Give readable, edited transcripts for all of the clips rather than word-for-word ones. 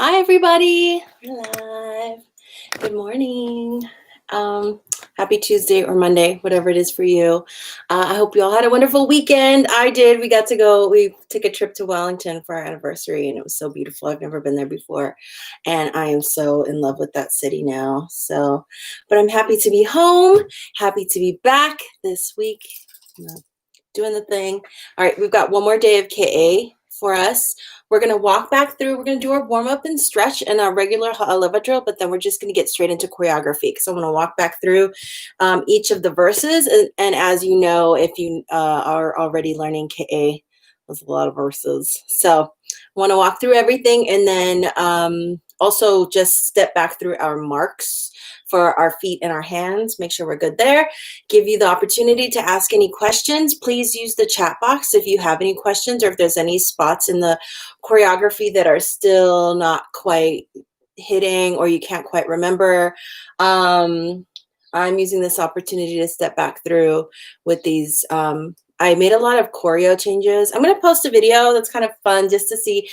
Hi, everybody. We're live. Good morning. Happy Tuesday or Monday, whatever it is for you. I hope you all had a wonderful weekend. I did. We got to go. We took a trip to Wellington for our anniversary, and it was so beautiful. I've never been there before, and I am so in love with that city now. So, but I'm happy to be home. Happy to be back this week. Doing the thing. All right, we've got one more day of KA for us. We're going to walk back through. We're going to do our warm up and stretch and our regular aloha drill, but then we're just going to get straight into choreography because I'm going to walk back through each of the verses. And as you know, if you are already learning KA, there's a lot of verses. So I want to walk through everything and then also just step back through our marks for our feet and our hands. Make sure we're good there. Give you the opportunity to ask any questions. Please use the chat box if you have any questions or if there's any spots in the choreography that are still not quite hitting or you can't quite remember. I'm using this opportunity to step back through with these. I made a lot of choreo changes. I'm going to post a video that's kind of fun just to see.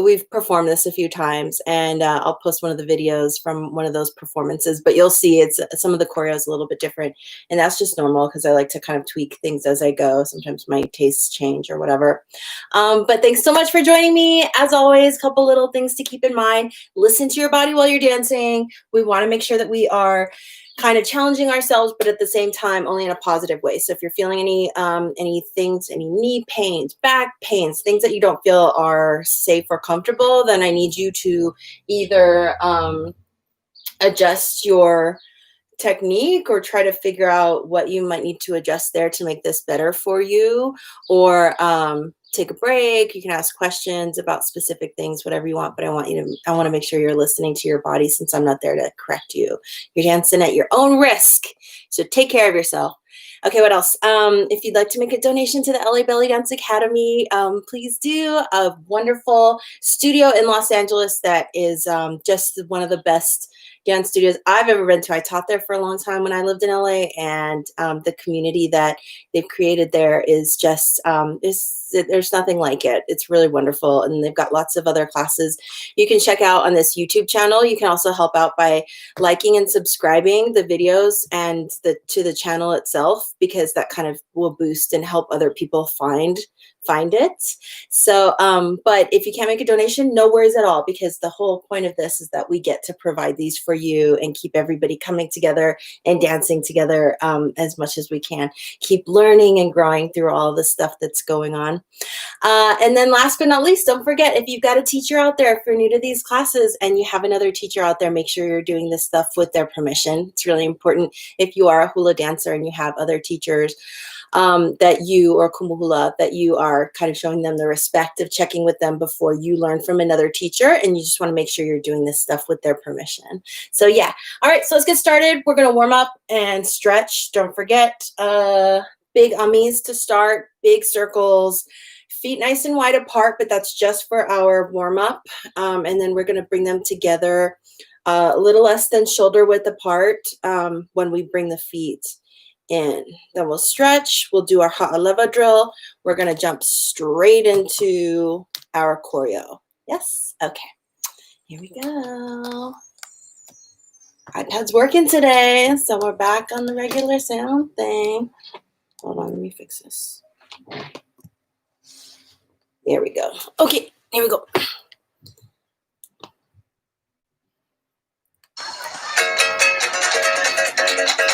We've performed this a few times, and I'll post one of the videos from one of those performances, but you'll see it's some of the choreo is a little bit different, and that's just normal because I like to kind of tweak things as I go. Sometimes my tastes change or whatever. But thanks so much for joining me. As always, a couple little things to keep in mind. Listen to your body while you're dancing. We want to make sure that we are kind of challenging ourselves, but at the same time, only in a positive way. So if you're feeling any things, any knee pains, back pains, things that you don't feel are safe or comfortable, then I need you to either adjust your technique or try to figure out what you might need to adjust there to make this better for you, or take a break. You can ask questions about specific things, whatever you want, but I want to make sure you're listening to your body since I'm not there to correct you. You're dancing at your own risk, so take care of yourself. Okay, what else? If you'd like to make a donation to the LA Belly Dance Academy, please do. A wonderful studio in Los Angeles that is just one of the best dance studios I've ever been to. I taught there for a long time when I lived in LA, and the community that they've created there is just, there's nothing like it. It's really wonderful, and they've got lots of other classes you can check out on this YouTube channel. You can also help out by liking and subscribing the videos and to the channel itself, because that kind of will boost and help other people find it. So, but if you can't make a donation, no worries at all, because the whole point of this is that we get to provide these for you and keep everybody coming together and dancing together as much as we can. Keep learning and growing through all the stuff that's going on. And then last but not least, don't forget, if you've got a teacher out there, if you're new to these classes and you have another teacher out there, make sure you're doing this stuff with their permission. It's really important if you are a hula dancer and you have other teachers that you, or kumu hula, that you are kind of showing them the respect of checking with them before you learn from another teacher, and you just want to make sure you're doing this stuff with their permission. So yeah, all right, so let's get started. We're going to warm up and stretch. Don't forget, big ummies to start, big circles, feet nice and wide apart, but that's just for our warm up. And then we're going to bring them together a little less than shoulder width apart when we bring the feet in. Then we'll stretch. We'll do our aloha drill. We're going to jump straight into our choreo. Yes? Okay. Here we go. iPad's working today, so we're back on the regular sound thing. Hold on, let me fix this. There we go. Okay, here we go.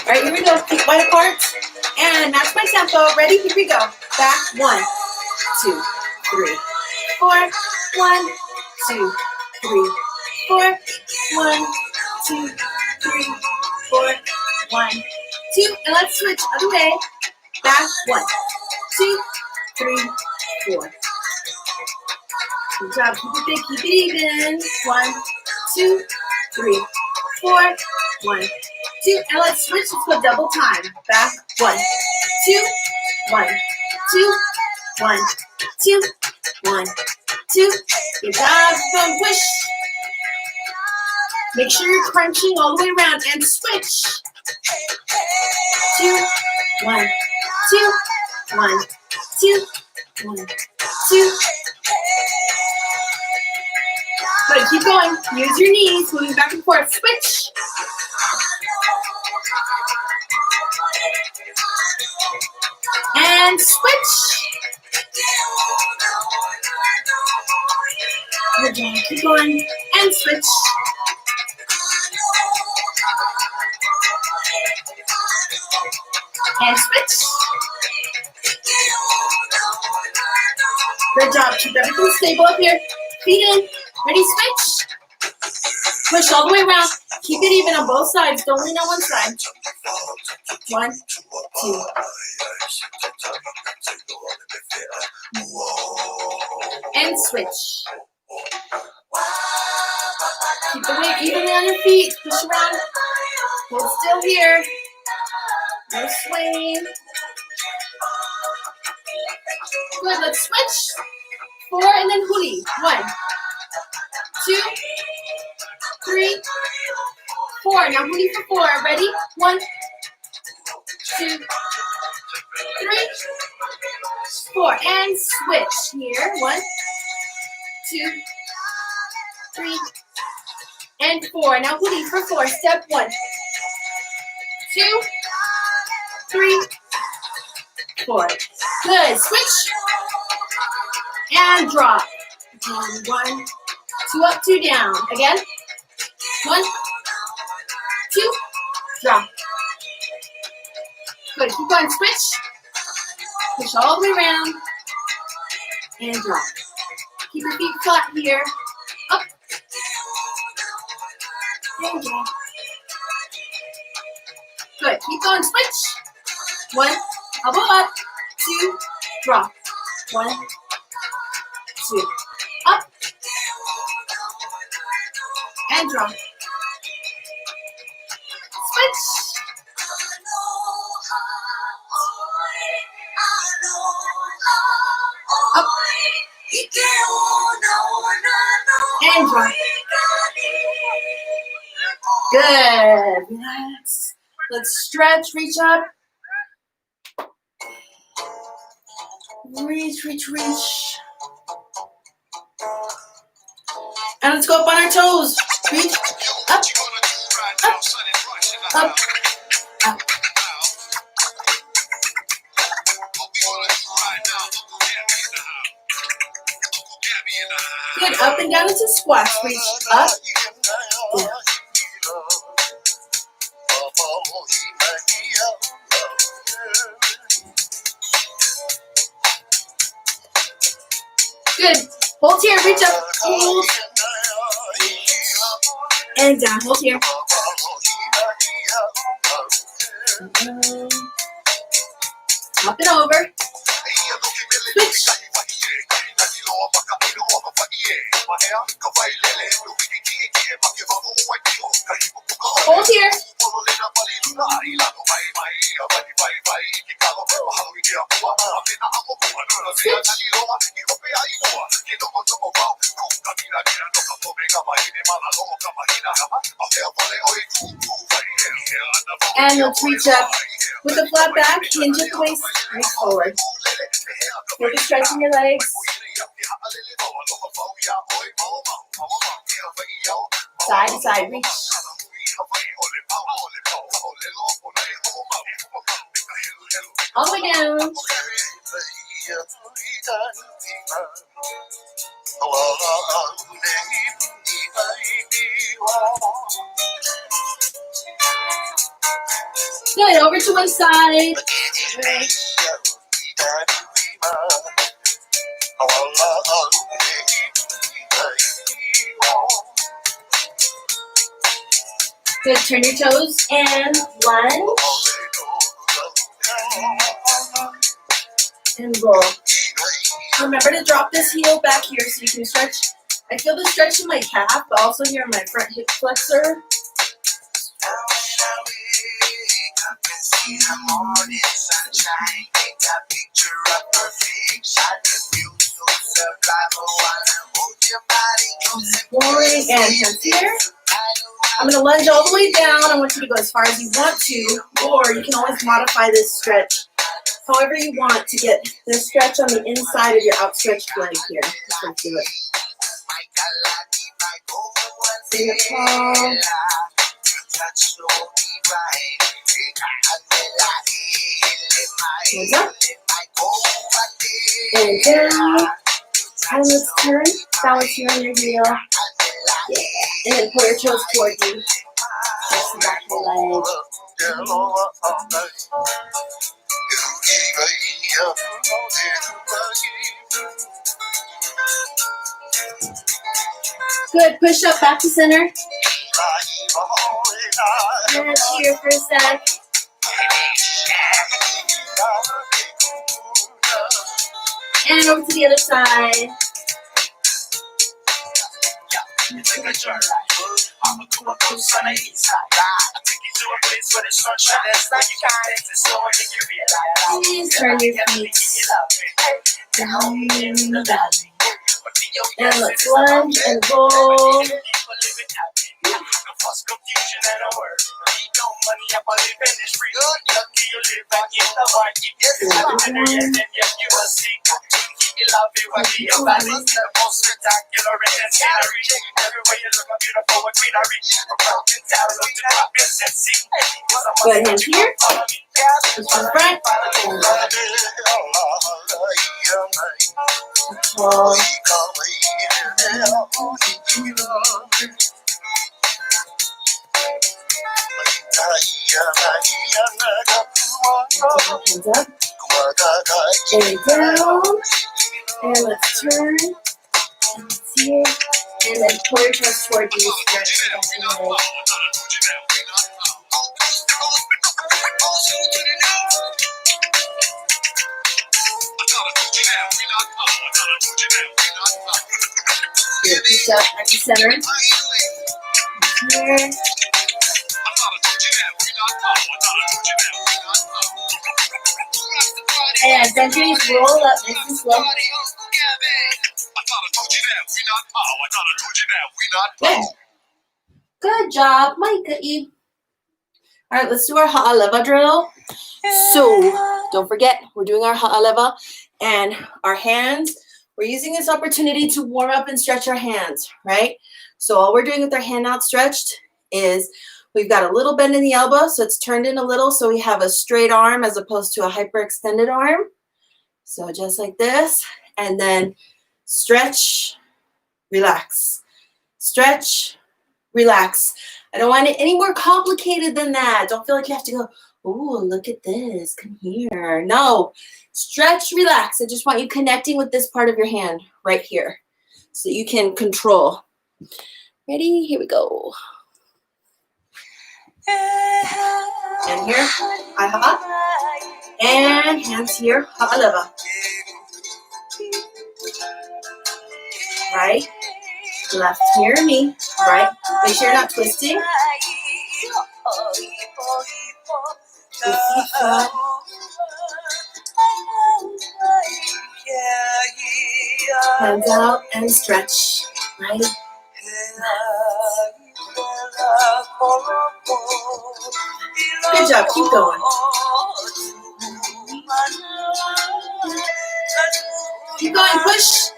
All right, here we go. Feet wide apart. And match my tempo. Ready? Here we go. Back. 1, 2, 3, 4. 1, 2, 3, 4. 1, 2, 3, 4. 1, 2. And let's switch other way. Back. 1, 2, 3, 4. Good job. Keep it big. Keep it even. 1, 2, 3, 4. 1, 2. And let's switch. Let's go double time. Back. 1, 2, 1, 2, 1, 2, 1, 2. Good job. Go push. Make sure you're crunching all the way around and switch. 2, 1, 2, 1, 2, 1, 2. Good Good, keep going. Use your knees, moving back and forth. Switch. And switch. Good job. Keep going. And switch. And switch. Good job. Keep everything stable up here. Feet in. Ready, switch. Push all the way around. Keep it even on both sides. Don't lean on one side. 1, 2. And switch. Keep the weight evenly on your feet. Push around. Hold still here. No swaying. Good, let's switch. 4 and then huli. 1, 2, 3, 4. Now huli for 4. Ready? 1, 2, 3, 4. And switch here. 1, 2, 3, and 4. Now huli for 4. Step 1, 2, 3, 4. Good. Switch. And drop. 1, 2 up, 2 down. Again. 1, 2, drop. Good. Keep going. Switch. Push all the way around. And drop. Keep your feet flat here. Up. And drop. Good. Keep going. Switch. 1, elbow up. 2, drop. 1, 2, up. And drop. Switch. Up. And drop. Good. Relax. Let's stretch, reach up. Reach, reach, reach. And let's go up on our toes. Reach, up, up, up, up. Good, up and down into squats. Reach up, down. Good. Hold here, reach up, hold. And down, hold here. Up and over. Switch. Hold here. Switch. And let's reach up with a flat back, hinge at the waist, reach forward. Feel the stretch in your legs. Side to side, reach. All the way down. Good, over to one side. Good, turn your toes and lunge. And roll. Remember to drop this heel back here so you can stretch. I feel the stretch in my calf, but also here in my front hip flexor. Rolling and hands here. I'm going to lunge all the way down. I want you to go as far as you want to, or you can always modify this stretch however you want to get the stretch on the inside of your outstretched leg here. Let's do it. Bring the palm. Hands up. And down. And let's turn. Balance here on your heel. Yeah. And then pull your toes toward you. Press the back of the leg. Good. Push up back to center. And here for a sec. And over to the other side. Please turn your feet down in the valley. And let's lunge and roll. Good, hands here. Just from the front. Hands up. And down. And let's turn. And let's here. And then pull your toes toward you. Stretch the leg. Good. Reach up at the center. Here. And Benji's roll up nice and slow. Good. Good job, Micah. All right, let's do our ha'aleva drill. So don't forget, we're doing our ha'aleva and our hands. We're using this opportunity to warm up and stretch our hands, right? So all we're doing with our hand outstretched is we've got a little bend in the elbow, so it's turned in a little, so we have a straight arm as opposed to a hyperextended arm. So just like this, and then stretch, relax, stretch, relax. I don't want it any more complicated than that. Don't feel like you have to go, oh, look at this, come here. No, stretch, relax. I just want you connecting with this part of your hand right here so you can control. Ready? Here we go. And here, ha'a. And hands here, ha'aleva. Right, left near me, right. Make sure you're not twisting. Hands out and stretch, right. Good job, keep going. Keep going, push.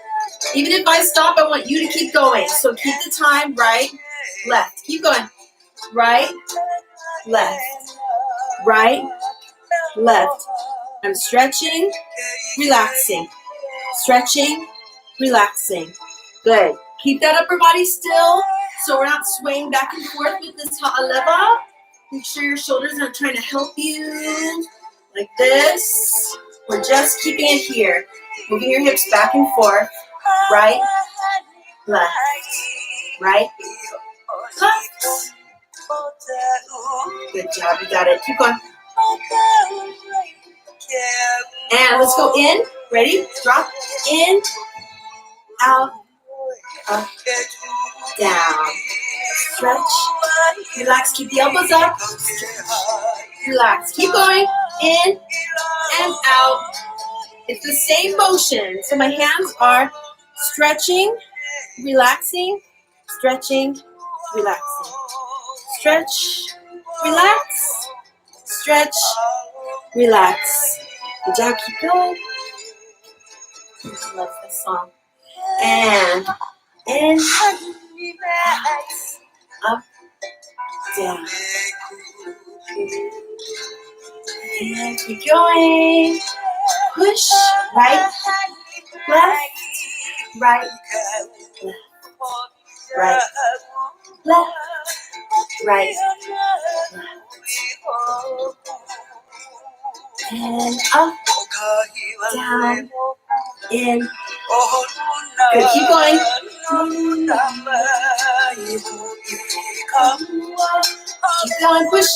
Even if I stop, I want you to keep going. So keep the time, right, left. Keep going. Right, left, right, left. I'm stretching, relaxing, stretching, relaxing. Good. Keep that upper body still so we're not swaying back and forth with this ha'aleva. Make sure your shoulders aren't trying to help you like this. We're just keeping it here. Moving your hips back and forth. Right, left, right, left. Good job, you got it. Keep going. And let's go in. Ready? Drop. In, out, up, down. Stretch, relax. Keep the elbows up. Relax. Keep going. In and out. It's the same motion. So my hands are stretching, relaxing, stretching, relaxing. Stretch, relax, stretch, relax. Good job, keep going. I love this song. And in, out, up, down. And keep going. Push, right, left, right, left, right, left, right, left. And up, down, in. Good, keep going. Keep going, push.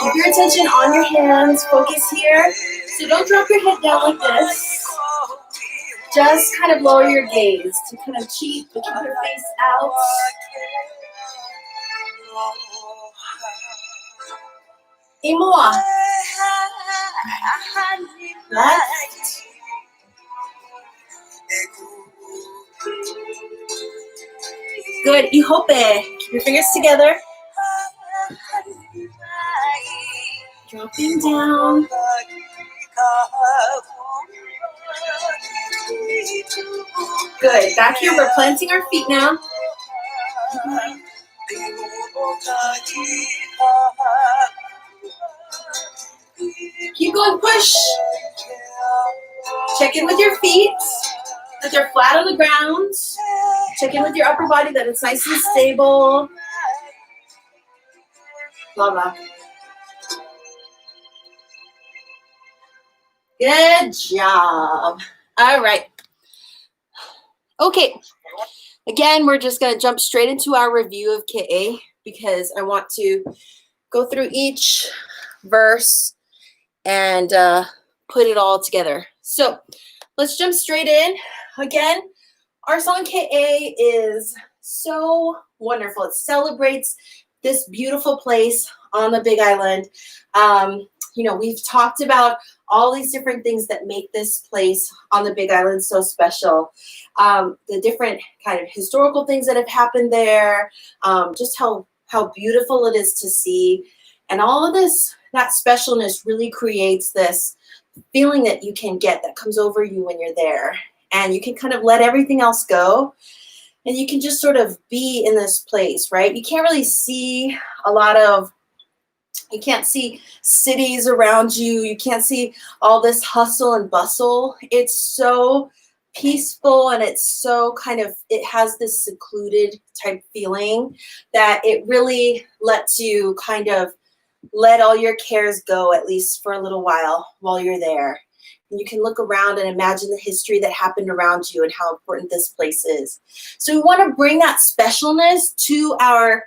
Keep your attention on your hands. Focus here. So don't drop your head down like this. Just kind of lower your gaze to kind of keep your face out. And more. Left. Good. Ihope. Keep your fingers together. Dropping down. Good. Back here, we're planting our feet now. Keep going, push. Check in with your feet, that they're flat on the ground. Check in with your upper body, that it's nice and stable. Lava. Good job. All right. Okay. Again, we're just going to jump straight into our review of KA because I want to go through each verse and put it all together. So let's jump straight in. Again, our song KA is so wonderful. It celebrates this beautiful place on the Big Island. You know, we've talked about all these different things that make this place on the Big Island so special. The different kind of historical things that have happened there, just how beautiful it is to see. And all of this, that specialness really creates this feeling that you can get that comes over you when you're there. And you can kind of let everything else go. And you can just sort of be in this place, right? You can't really see you can't see cities around you. You can't see all this hustle and bustle. It's so peaceful and it's so kind of, it has this secluded type feeling that it really lets you kind of let all your cares go, at least for a little while you're there. And you can look around and imagine the history that happened around you and how important this place is. So we want to bring that specialness to our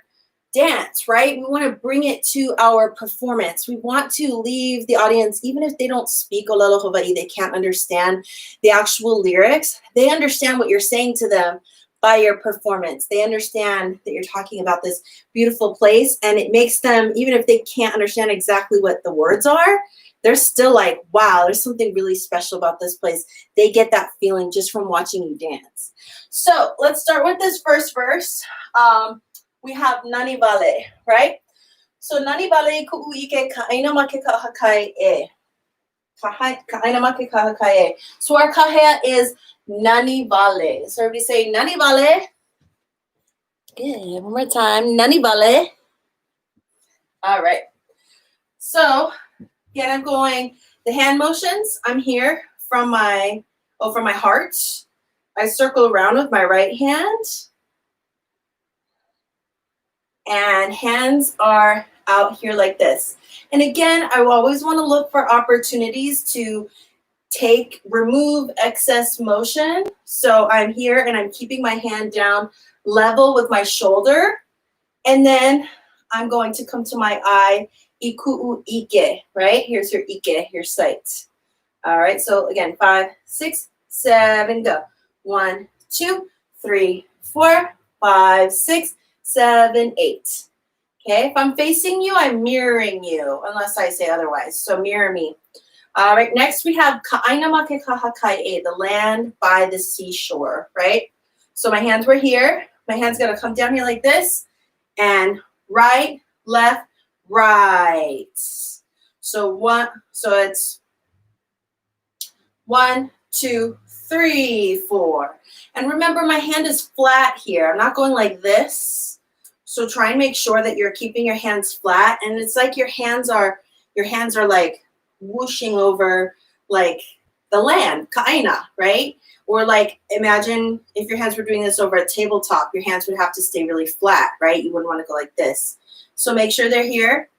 dance, right? We want to bring it to our performance. We want to leave the audience, even if they don't speak Olelo Hawaii, they can't understand the actual lyrics. They understand what you're saying to them by your performance. They understand that you're talking about this beautiful place, and it makes them, even if they can't understand exactly what the words are, they're still like, wow, there's something really special about this place. They get that feeling just from watching you dance. So let's start with this first verse. We have Nani Vale, right? So Nani Vale ku'uike ka'aina make kahakai e. Ka'aina make kahakai e. So our kahea is Nani Vale. So everybody say Nani Vale. Good. One more time. Nani Vale. All right. So again, I'm going the hand motions. I'm here from my heart. I circle around with my right hand. And hands are out here like this. And again, I always want to look for opportunities to remove excess motion. So I'm here and I'm keeping my hand down level with my shoulder. And then I'm going to come to my eye, iku'u ike, right? Here's your ike, your sight. All right, so again, 5, 6, 7, go. 1, 2, 3, 4, 5, 6, 7, 8. Okay, if I'm facing you, I'm mirroring you, unless I say otherwise. So mirror me. All right, next we have ka'aina make kahakaie, the land by the seashore, right? So my hands were here. My hand's gonna come down here like this, and right, left, right. So it's 1, 2, 3, 4. And remember, my hand is flat here. I'm not going like this. So try and make sure that you're keeping your hands flat. And it's like your hands are like whooshing over like the land, ʻaina, right? Or like imagine if your hands were doing this over a tabletop, your hands would have to stay really flat, right? You wouldn't want to go like this. So make sure they're here.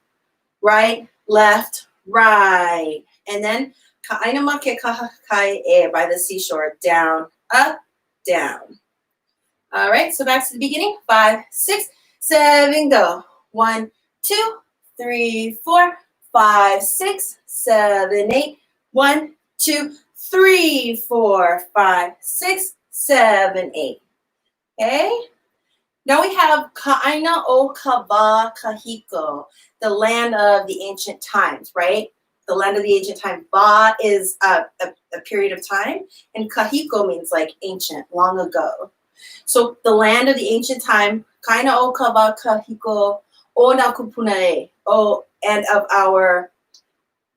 Right, left, right. And then ʻaina make kahakai e by the seashore. Down, up, down. All right, so back to the beginning. 5, 6, 7, go. 1, 2, 3, 4, 5, 6, 7, 8. 1, 2, 3, 4, 5, 6, 7, 8. Okay. Now we have ʻaina o kawa kahiko, the land of the ancient times, right? The land of the ancient time. Ba is a period of time, and kahiko means like ancient, long ago. So the land of the ancient time, ʻaina o kawa kahiko o na kupunae, and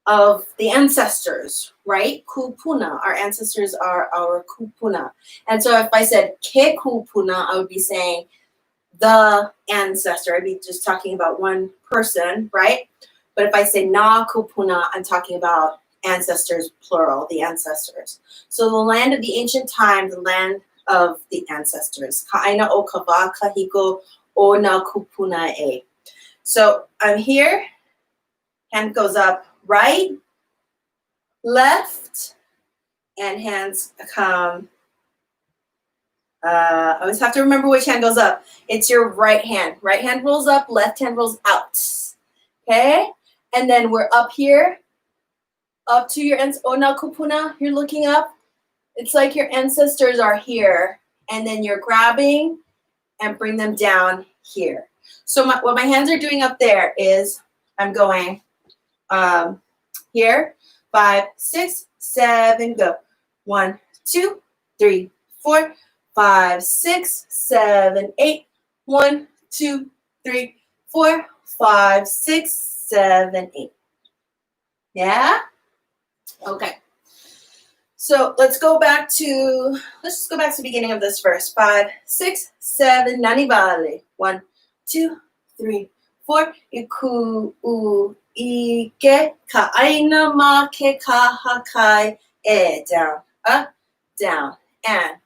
of the ancestors, right? Kupuna, our ancestors are our kupuna. And so if I said ke kupuna, I would be saying the ancestor. I'd be just talking about one person, right? But if I say na kupuna, I'm talking about ancestors, plural, the ancestors. So the land of the ancient time, the land of the ancestors. Ka'aina o kawa kahiko o na kupuna e. So I'm here, hand goes up, right, left, and hands come. I always have to remember which hand goes up. It's your right hand. Right hand rolls up, left hand rolls out. Okay? And then we're up here, up to your ona kupuna. You're looking up. It's like your ancestors are here. And then you're grabbing and bring them down here. So what my hands are doing up there is I'm going here. 5, 6, 7, go. 1, 2, 3, 4, 5, 6, 7, 8. 1, 2, 3, 4, 5, 6, 7, 8. Yeah? Okay. So let's just go back to the beginning of this verse. 5, 6, 7, nani vale. 1, 2, 3, 4. Iku u ike ka'aina ma ke kahakai e. Down, up, down, and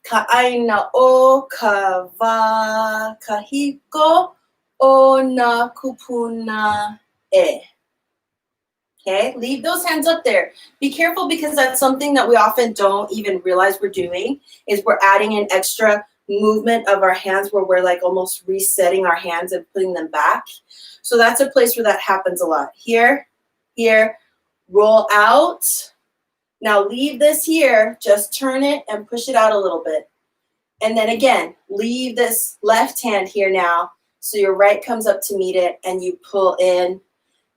ka'aina o kawa kahiko o na kupuna e. Okay, leave those hands up there. Be careful because that's something that we often don't even realize we're doing, is we're adding an extra movement of our hands where we're like almost resetting our hands and putting them back. So that's a place where that happens a lot. Here, here, roll out. Now leave this here, just turn it and push it out a little bit. And then again, leave this left hand here now. So your right comes up to meet it and you pull in.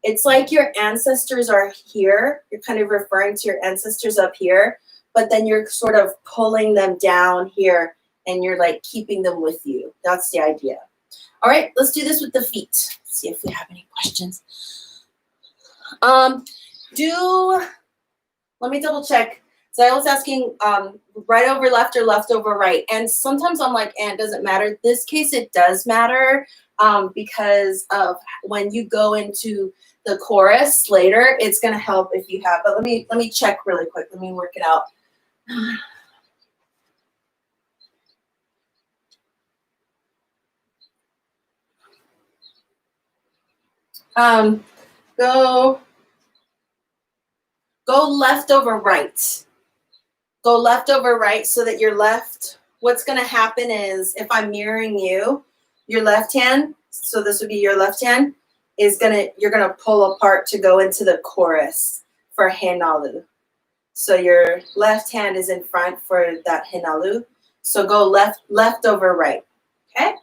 It's like your ancestors are here. You're kind of referring to your ancestors up here, but then you're sort of pulling them down here and you're like keeping them with you. That's the idea. All right, let's do this with the feet. See if we have any questions. Let me double check. So I was asking right over left or left over right. And sometimes I'm like, and it doesn't matter. This case, it does matter because of when you go into the chorus later, it's going to help if you have, but let me check really quick. Let me work it out. Go left over right. Go left over right so that your left, what's going to happen is if I'm mirroring you, your left hand, so this would be your left hand, you're gonna pull apart to go into the chorus for hinalu. So your left hand is in front for that hinalu. So go left over right. Okay?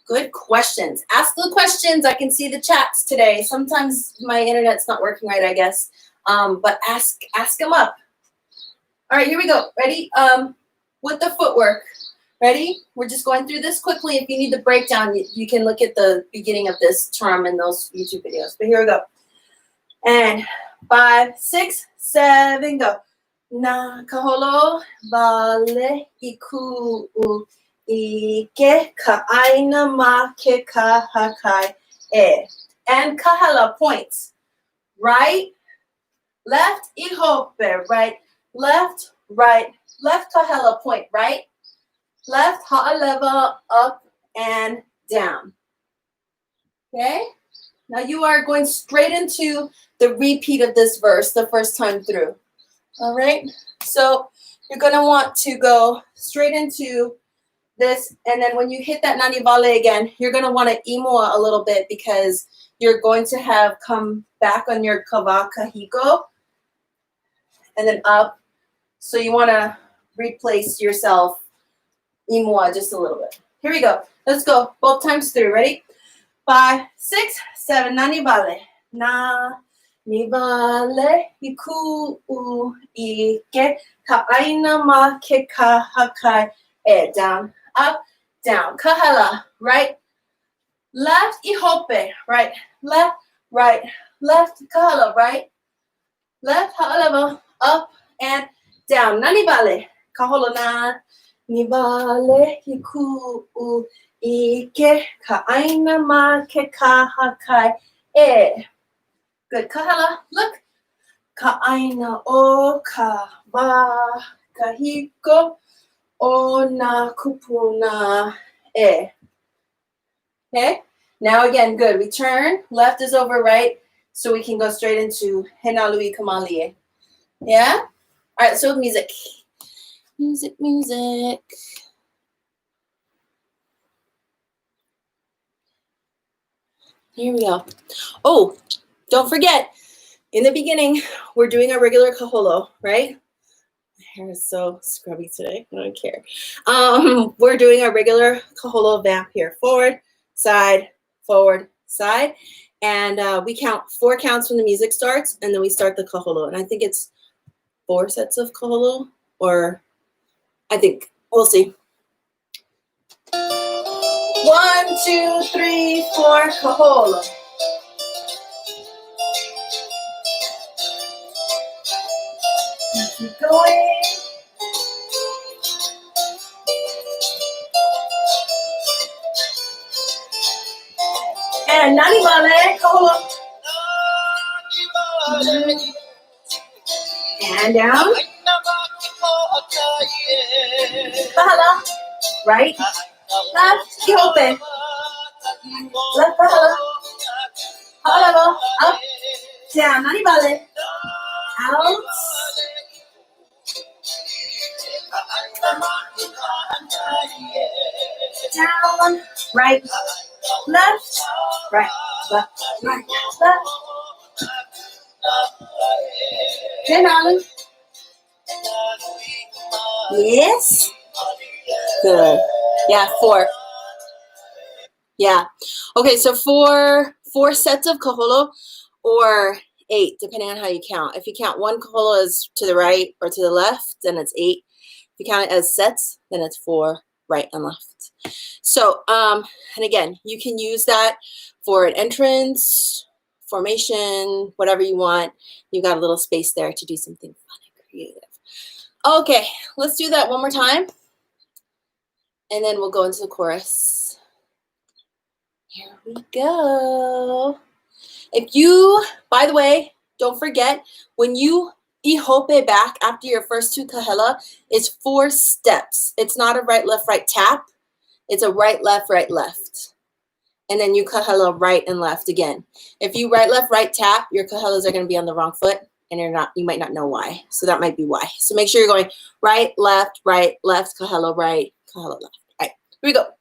Good questions. Ask the questions. I can see the chats today. Sometimes my internet's not working right, I guess. But ask them up. All right, here we go. Ready? With the footwork. Ready? We're just going through this quickly. If you need the breakdown, you can look at the beginning of this term in those YouTube videos. But here we go. And 5, 6, 7, go. Na kaholo wale iku ike ka ʻaina ma ke kahakai e. And kahala points. Right, left, ihope, right, left, kahala point, right, left, ha'aleva, up and down. Okay, now you are going straight into the repeat of this verse the first time through. All right, so you're going to want to go straight into this, and then when you hit that nani vale again, you're going to want to imoa a little bit because you're going to have come back on your kawa kahiko and then up. So you want to replace yourself imoa just a little bit. Here we go. Let's go. Both times through. Ready? 5, 6, 7. Nani vale. Na ni vale iku u ike ka ʻaina ma ke kahakai e. Down, up, down. Kahala. Right, left, ihope. Right, left, kahala. Right, left, ha'aleva, up and down. Nani vale. Kaholo na. Ni vale iku u ike ka ʻaina ma ke kahakai e. Good. Kahala. Look. Ka ʻaina o ka wā kahiko o na kupuna e. Okay. Now again, good. We turn. Left is over right, so we can go straight into hena lui kamalie. Yeah? All right, so music. Music. Here we go. Oh, don't forget, in the beginning, we're doing our regular kaholo, right? My hair is so scrubby today. I don't care. We're doing our regular kaholo vamp here. Forward, side, and we count 4 counts when the music starts, and then we start the kaholo. And I think it's 4 sets of kaholo, or I think we'll see. 1, 2, 3, 4, kaholo. Keep going. And nani vale, kaholo. And down. Kahala. Right, left, ihope. Left, kahala. Ha'aleva, up, down. Nani vale. Out. Down. Right, left, left. Turn on. Yes. Good. Yeah, 4. Yeah. Okay, so 4 sets of kaholo or 8, depending on how you count. If you count 1 kaholo as to the right or to the left, then it's 8. If you count it as sets, then it's 4 right and left. So, and again, you can use that for an entrance, formation, whatever you want. You got a little space there to do something fun and creative. Okay, let's do that one more time. And then we'll go into the chorus. Here we go. If you, by the way, don't forget, when you ihope back after your first 2 kahela, it's 4 steps. It's not a right, left tap. It's a right, left. And then you kahela right and left again. If you right, left tap, your kahelas are going to be on the wrong foot, and you might not know why. So that might be why. So make sure you're going right, left, kahela right, kahela left. All right, here we go.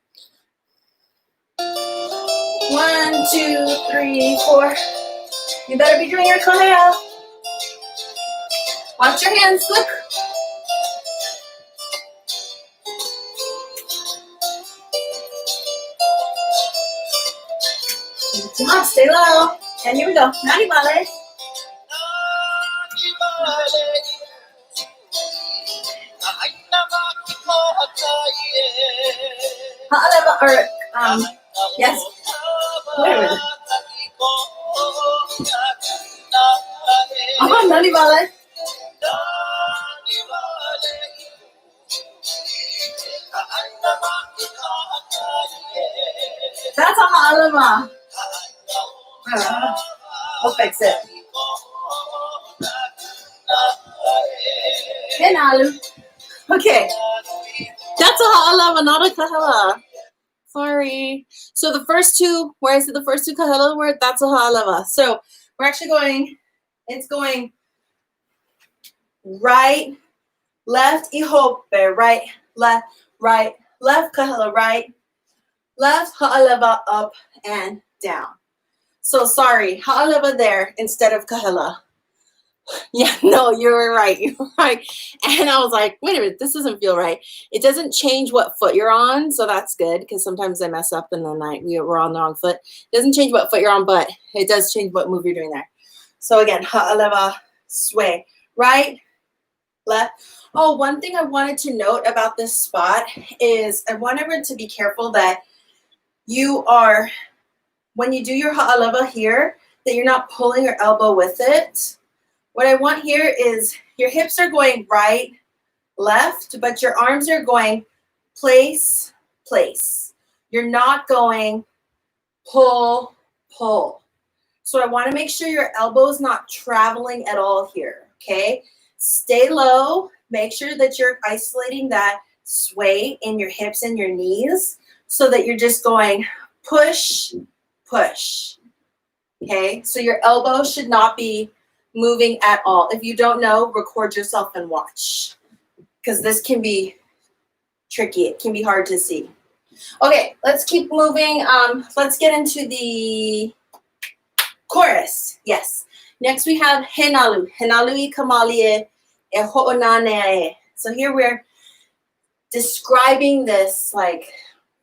1, 2, 3, 4. You better be doing your kahea. Watch your hands. Look. Come on, stay low. And here we go. Nani vale. Ha'aleva, or yes. Wait a minute. Nani vale. ha'alava. I'll fix it. Henalu. Okay. That's a ha'alava, not a kahela. Sorry. So the first two, where I said the first two kahela word, that's a ha'alava. So we're actually going, it's going right, left, ihope, right, left, kahela, right, left, ha'alava, up and down. So sorry, ha'alava there instead of kahela. Yeah, no, you were right. You were right. And I was like, wait a minute, this doesn't feel right. It doesn't change what foot you're on, so that's good because sometimes I mess up and then we're on the wrong foot. It doesn't change what foot you're on, but it does change what move you're doing there. So again, ha'alava, sway, right, left. Oh, one thing I wanted to note about this spot is I want everyone to be careful that you are, when you do your ha'alava here, that you're not pulling your elbow with it. What I want here is your hips are going right, left, but your arms are going place, place. You're not going pull, pull. So I want to make sure your elbow's not traveling at all here, okay? Stay low. Make sure that you're isolating that sway in your hips and your knees so that you're just going push, push, okay? So your elbow should not be moving at all. If you don't know, record yourself and watch because this can be tricky. It can be hard to see. Okay, let's keep moving. Let's get into the chorus. Yes. Next we have henalu. Henalu kamalie e ho'onane. So here we're describing this like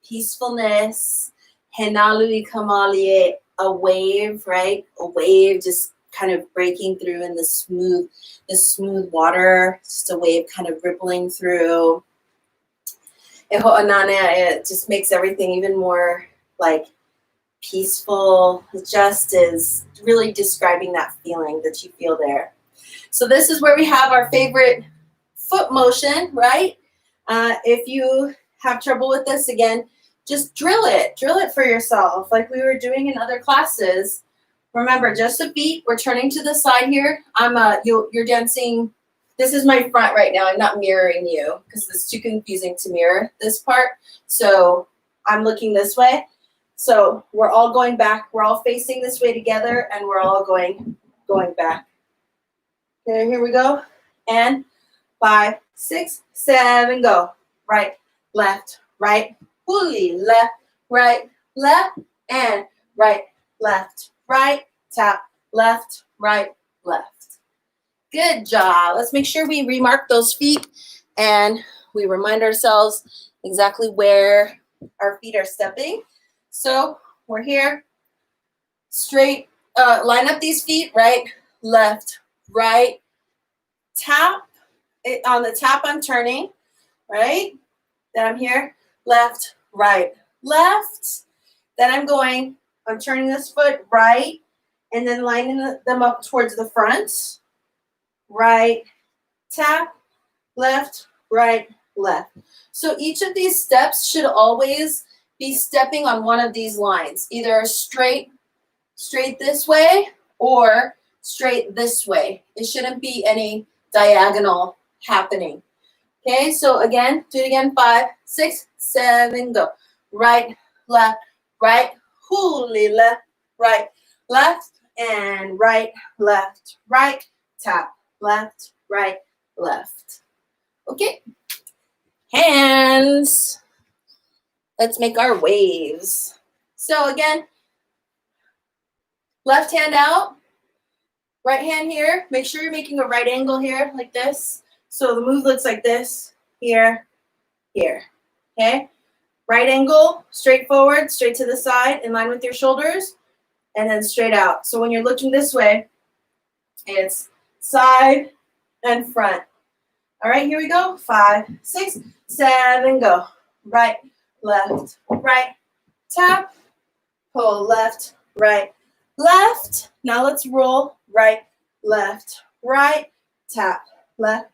peacefulness. Henalu kamalie, a wave, right? A wave just kind of breaking through in the smooth water, just a wave kind of rippling through. E ho'onana, it just makes everything even more like peaceful. It just is really describing that feeling that you feel there. So this is where we have our favorite foot motion, right? If you have trouble with this, again, just drill it for yourself like we were doing in other classes. Remember, just a beat. We're turning to the side here. You're dancing. This is my front right now. I'm not mirroring you because it's too confusing to mirror this part. So I'm looking this way. So we're all going back. We're all facing this way together, and we're all going back. Okay, here we go. And 5, 6, 7, go. Right, left, huli, left, and right, left, right, tap, left, right, left. Good job. Let's make sure we remark those feet and we remind ourselves exactly where our feet are stepping. So we're here, straight, line up these feet, right, left, right, tap. On the tap, I'm turning, right? Then I'm here, left, right, left. Then I'm turning this foot right, and then lining them up towards the front. Right, tap, left, right, left. So each of these steps should always be stepping on one of these lines, either straight this way or straight this way. It shouldn't be any diagonal happening. Okay, so again, do it again. 5, 6, 7, go. Right, left, huli, left, and right, left, tap, left, right, left. Okay, hands. Let's make our waves. So again, left hand out, right hand here. Make sure you're making a right angle here, like this. So the move looks like this, here, here, okay? Right angle, straight forward, straight to the side, in line with your shoulders, and then straight out. So when you're looking this way, it's side and front. All right, here we go. 5, 6, 7, go. Right, left, tap, pull, left, left. Now let's roll. Right, left, tap, left,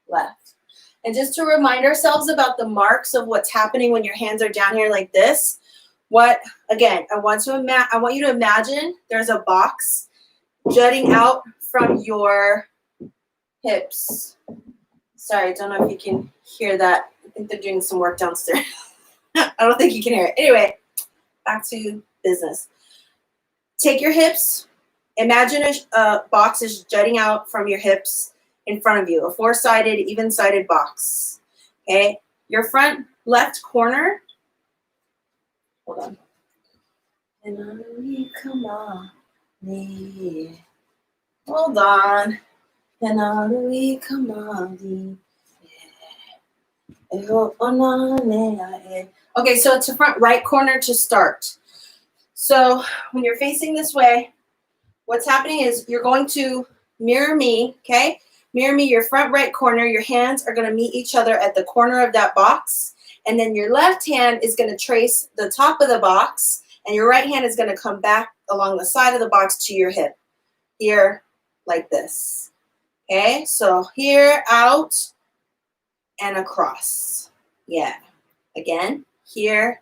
left. And just to remind ourselves about the marks of what's happening when your hands are down here like this, Again, I want you to imagine there's a box jutting out from your hips. Sorry, I don't know if you can hear that. I think they're doing some work downstairs. I don't think you can hear it. Anyway, back to business. Take your hips. Imagine a box is jutting out from your hips in front of you, a four-sided, even-sided box. Okay? Your front left corner. Hold on. Come on. Hold on. Come on. Okay, so it's the front right corner to start. So when you're facing this way, what's happening is you're going to mirror me, okay? Mirror me, your front right corner. Your hands are going to meet each other at the corner of that box. And then your left hand is going to trace the top of the box. And your right hand is going to come back along the side of the box to your hip. Here, like this. Okay, so here, out, and across. Yeah. Again, here,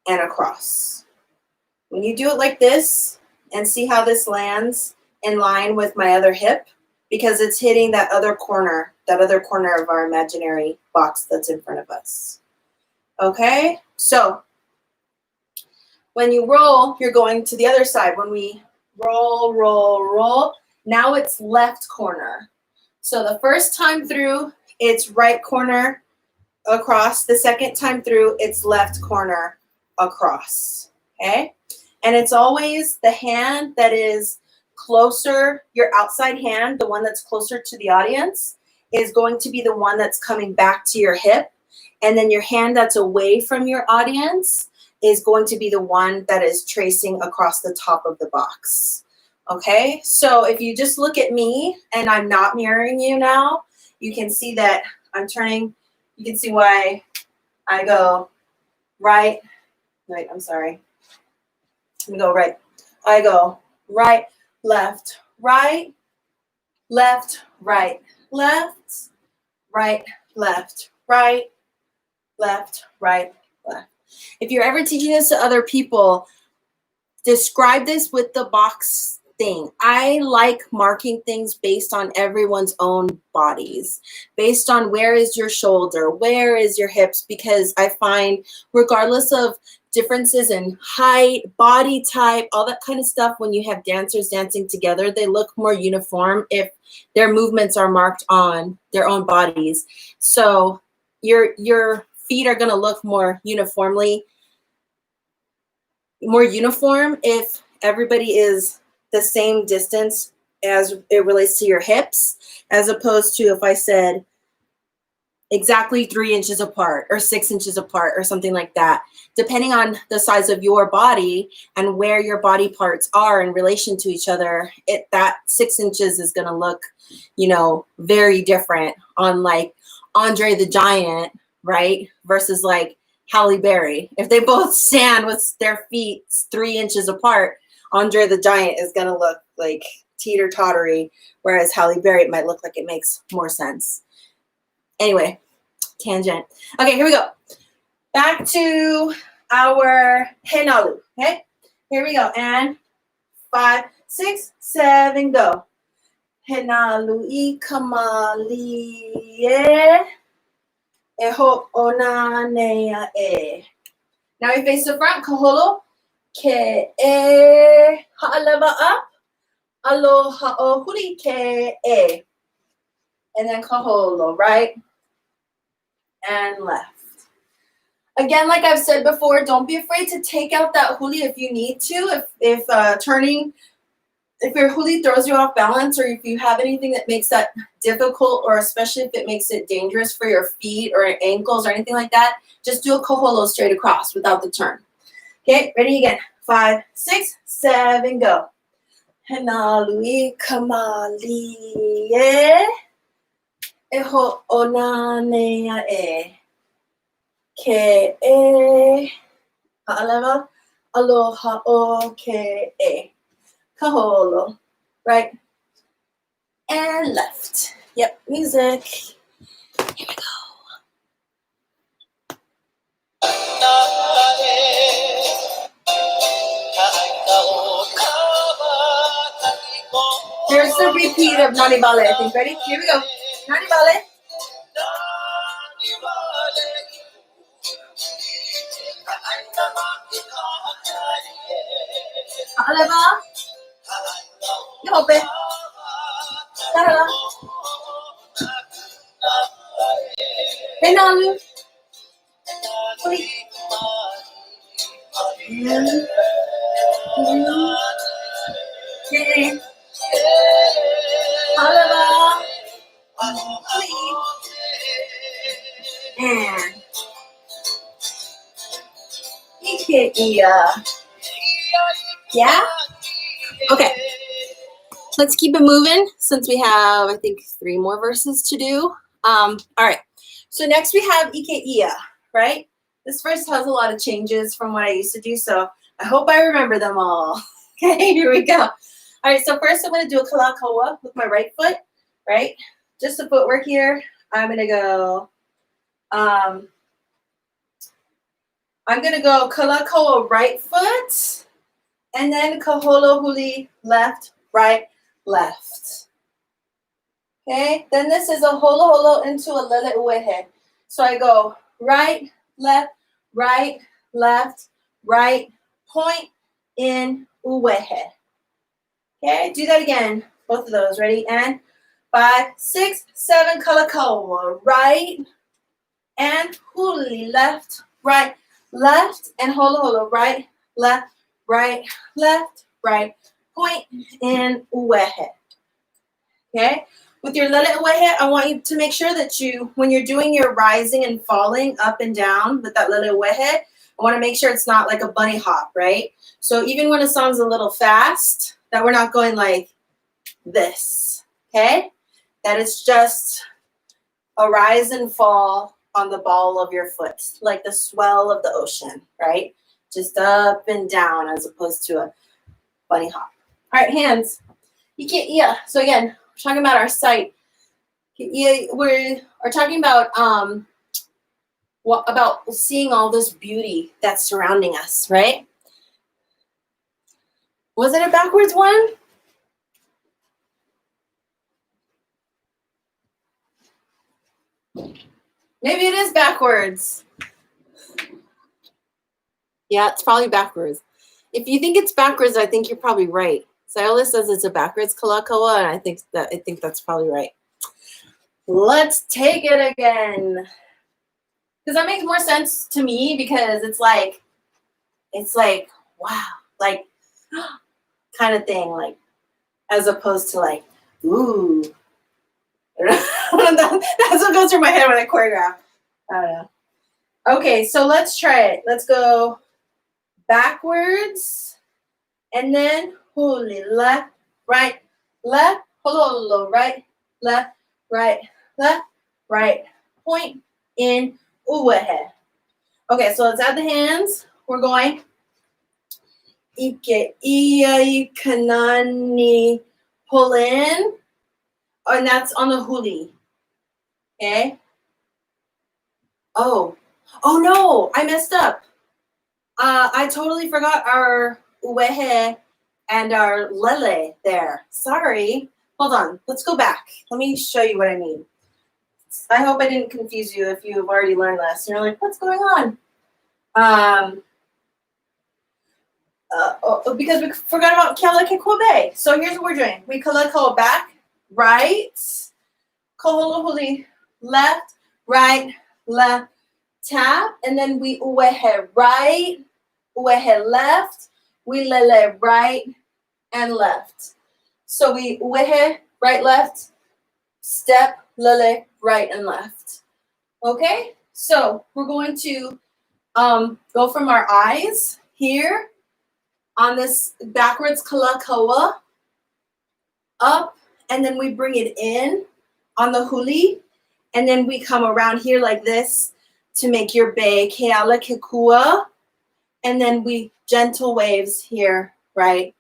and across. When you do it like this, and see how this lands in line with my other hip, because it's hitting that other corner of our imaginary box that's in front of us. Okay, so when you roll, you're going to the other side. When we roll, roll, roll, now it's left corner. So the first time through, it's right corner across. The second time through, it's left corner across. Okay? And it's always the hand that is closer, your outside hand, the one that's closer to the audience, is going to be the one that's coming back to your hip. And then your hand that's away from your audience is going to be the one that is tracing across the top of the box. Okay? So if you just look at me and I'm not mirroring you now, you can see that I'm turning. You can see why I go right. Wait, I'm sorry. Let me go right. I go right, left, right, left, right, left, right, left, right, left, right, left. If you're ever teaching this to other people, describe this with the box thing. I like marking things based on everyone's own bodies, based on where is your shoulder, where is your hips, because I find regardless of differences in height, body type, all that kind of stuff, when you have dancers dancing together, they look more uniform if their movements are marked on their own bodies. So your feet are going to look more uniform if everybody is the same distance as it relates to your hips, as opposed to if I said exactly 3 inches apart or 6 inches apart or something like that. Depending on the size of your body and where your body parts are in relation to each other, that 6 inches is going to look, very different on like Andre the Giant, right? Versus like Halle Berry. If they both stand with their feet 3 inches apart, Andre the Giant is going to look like teeter-tottery, whereas Halle Berry, it might look like it makes more sense. Anyway, tangent. Okay, here we go. Back to our henalu, okay? Here we go. And 5, 6, 7, go. Henalu I kamali e ho ona nea e. Now we face the front, kaholo. Ke e ha'aleva up. Aloha o huli ke e. And then kaholo, right and left. Again, like I've said before, don't be afraid to take out that huli if you need to. If your huli throws you off balance, or if you have anything that makes that difficult, or especially if it makes it dangerous for your feet or ankles or anything like that, just do a kaholo straight across without the turn. Okay, ready again. 5, 6, 7, go. Henalu I kamali e. Eho ona nea e. Ke e. Ha'aleva. Aloha o ke e. Kaholo. Right. And left. Yep, music. Here we go. repeat of Nani Bale, I think. Ready? Here we go. Nani Bale. Aleva. Yope. Tarala. Penalu. Aleva. And yeah? Okay. Let's keep it moving since we have, I think, 3 more verses to do. All right. So next we have Ike, right? This verse has a lot of changes from what I used to do, so I hope I remember them all. Okay, here we go. All right, so first I'm going to do a kalakaua with my right foot, right? Just the footwork here. I'm going to go kalakaua right foot, and then kaholo huli left, right, left. Okay, then this is a holo holo into a lele uehe. So I go right, left, right, point in uehe. Okay, do that again. Both of those. Ready? And 5, 6, 7, kalakaua. Right and huli. Left, right, and holo holo. Right, left, right, point in uehe. Okay? With your lele uehe, I want you to make sure that when you're doing your rising and falling up and down with that lele uehe, I want to make sure it's not like a bunny hop, right? So even when a song's a little fast, that we're not going like this, okay? That it's just a rise and fall on the ball of your foot, like the swell of the ocean, right? Just up and down as opposed to a bunny hop. All right, hands. So again, we're talking about our sight. We are talking about about seeing all this beauty that's surrounding us, right? Was it a backwards one? Maybe it is backwards. Yeah, it's probably backwards. If you think it's backwards, I think you're probably right. Sayala says it's a backwards kalakaua, and I think that's probably right. Let's take it again. Because that makes more sense to me because it's like, wow, like kind of thing, like as opposed to like, ooh. That's what goes through my head when I choreograph. I don't know. Okay, so let's try it. Let's go backwards and then huli, left, holo, right, left, point in uehe. Okay, so let's add the hands. We're going ike, ia, kanani, pull in, and that's on the huli. Okay. Oh no, I messed up. I totally forgot our uehe and our lele there. Sorry. Hold on. Let's go back. Let me show you what I mean. I hope I didn't confuse you if you've already learned this. You're like, what's going on? Because we forgot about kalakaua. So here's what we're doing. We kalakaua back, right, koholohuli, left, tap, and then we uehe right, uehe left, we lele right and left. So we uehe right, left, step, lele right and left. Okay, so we're going to go from our eyes here on this backwards kalakaua up, and then we bring it in on the huli, and then we come around here like this to make your bay keala kekua, and then we gentle waves here, right,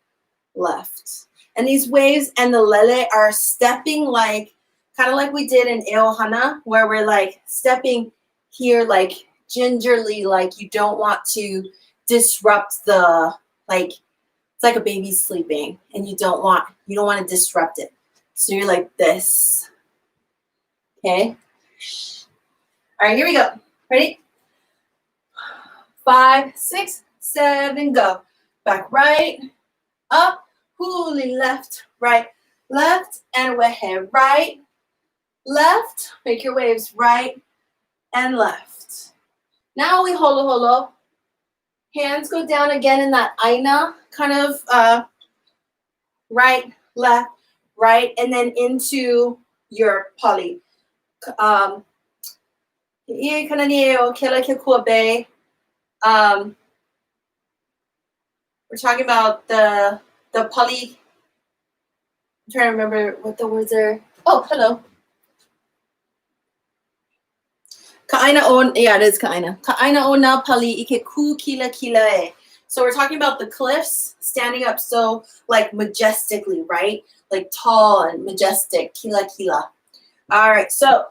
left. And these waves and the lele are stepping like, kind of like we did in ʻohana, where we're like stepping here like gingerly, like you don't want to disrupt the, like, it's like a baby sleeping and you don't want to disrupt it. So you're like this. Okay. All right, here we go. Ready? 5, 6, 7, go. Back right, up, hula, left, right, and wehe, right, left. Make your waves right and left. Now we holo holo. Hands go down again in that ʻaina, kind of right, left, right, and then into your pali. We're talking about the pali. I'm trying to remember what the words are. Oh, hello. Ka'aina o, yeah, it is ka'aina. Ka'aina o na pali ike ku kila kila e. So we're talking about the cliffs standing up so like majestically, right? Like tall and majestic, kila kila. All right, so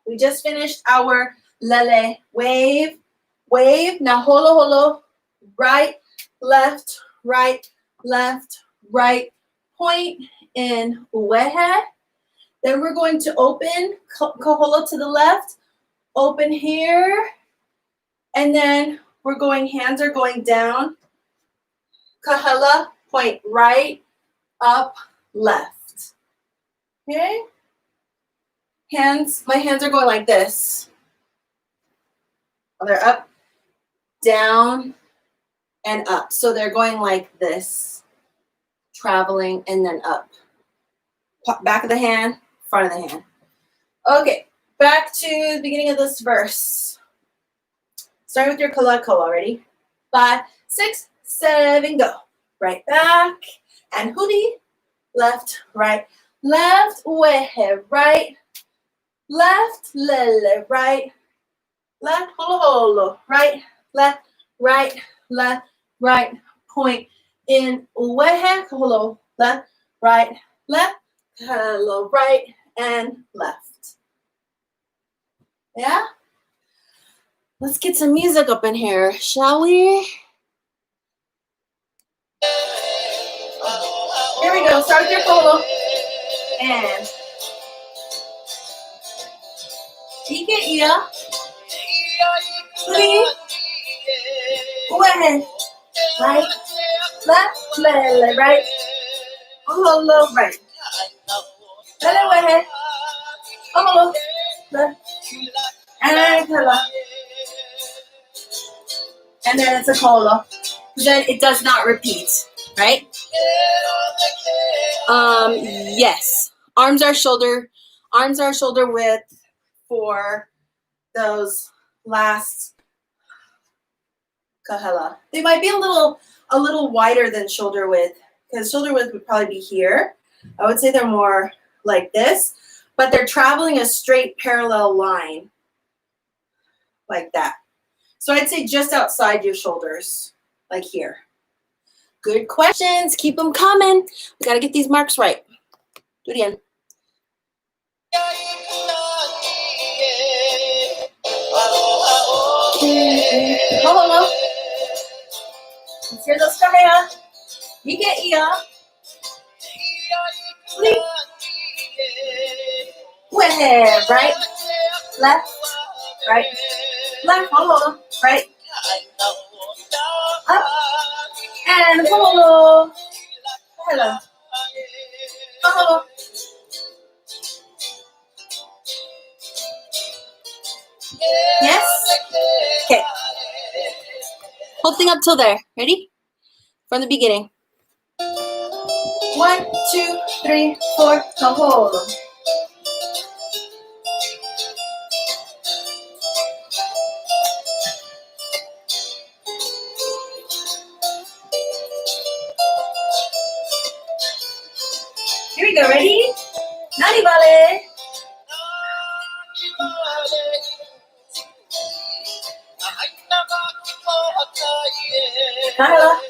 we just finished our lele wave. Now holo holo, right, left, point in uwehe. Then we're going to open kaholo to the left, open here, and then we're going, hands are going down. Kahela, point right, up, left. Okay? My hands are going like this. They're up, down, and up. So they're going like this, traveling, and then up. Back of the hand, front of the hand. Okay, back to the beginning of this verse. Starting with your kalako already. 5, 6, 7, go. Right back, and huli, left, wehe, right, left, lele, right, left, holo, holo, right, point in wehe, holo, left, hello, right, and left. Yeah? Let's get some music up in here, shall we? Here we go. Start with your polo. And ike ia. Three. Wehe. Right. Left. Lele. Right. Holo. Right. Lele wehe. Holo. Left. And holo. And then it's a holo. Then it does not repeat. Right? Yes. Arms are shoulder width for those last kahela. They might be a little wider than shoulder width, because shoulder width would probably be here. I would say they're more like this, but they're traveling a straight parallel line like that. So I'd say just outside your shoulders, like here. Good questions. Keep them coming. We got to get these marks right. Do it again. Hello. Let's hear those kahea. You get ia. Wehe. Right. Left. Hello. Right. Up. And hello. Hello. Yes? Okay. Whole thing up till there. Ready? From the beginning. 1, 2, 3, 4, kaholo. Here we go. Ready? Nani vale. Hala.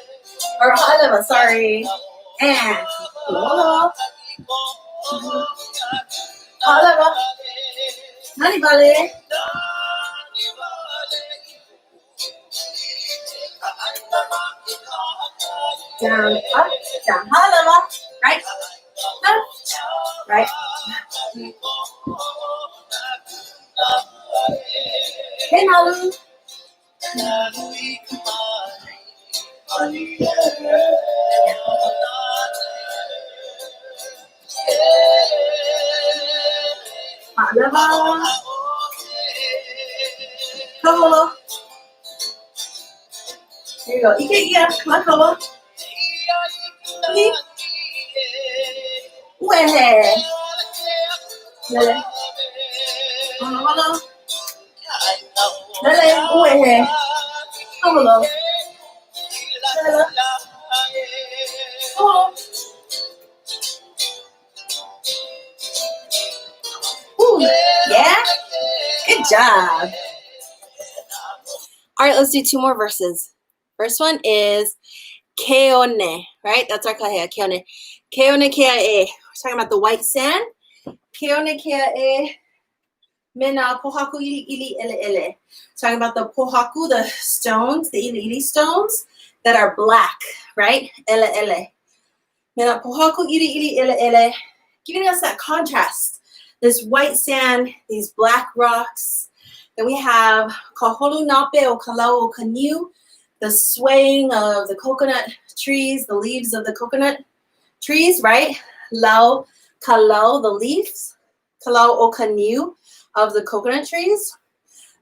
Or hala, sorry. And aloha. Hala. Nani vale. Down, up, down, hala. Right, left, right? Hey, Malu. Aloha. Kaholo. Here you go. Ike ia. Kaholo. Wehe. Mele. Kaholo. Mele. Wehe. Kaholo. Mele. Kaholo. Ooh, yeah? Good job. All right, let's do 2 more verses. First one is keone, right? That's our kahea, keone. Keone keae. We're talking about the white sand. Keone keae. Mena pohaku ili ili ele ele. Talking about the pohaku, the stones, the ili ili stones that are black, right? Ele ele. Mena pohaku ili ili ele ele. Giving us that contrast. This white sand, these black rocks. Then we have kaholu nape o kalau o kaniu, the swaying of the coconut trees, the leaves of the coconut trees, right? Lau kalau, the leaves. Kalau o kaniu of the coconut trees.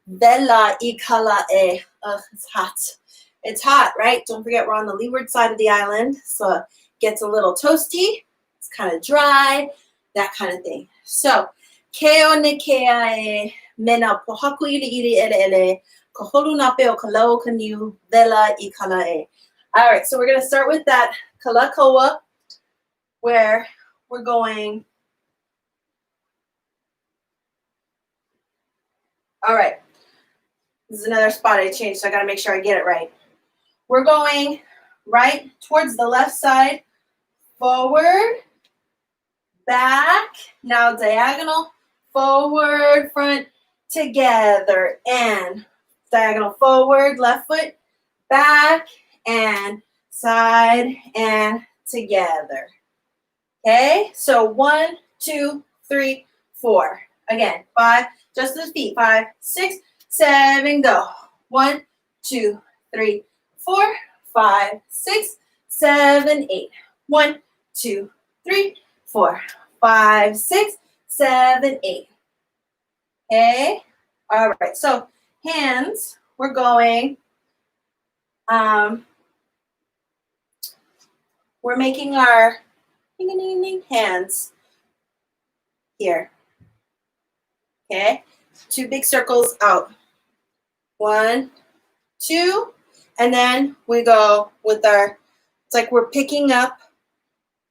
Vela ikala e. It's hot. It's hot, right? Don't forget we're on the leeward side of the island, so it gets a little toasty. It's kind of dry, that kind of thing. So, keone kea e. Mena pohaku ili ili ele ele. Kaholu nape o kalau kaniu. Vela I kala e. All right, so we're going to start with that kalakoa, where we're going. All right. This is another spot I changed, so I got to make sure I get it right. We're going right towards the left side. Forward. Back. Now diagonal. Forward, front. Together and diagonal forward, left foot, back and side and together. Okay, so 1, 2, 3, 4. Again, 5, just the feet. 5, 6, 7, go. 1, 2, 3, 4, 5, 6, 7, 8. 1, 2, 3, 4, 5, 6, 7, 8. Okay, all right, so hands, we're going, we're making our hands here, okay, 2 big circles out, 1, 2, and then we go with our, it's like we're picking up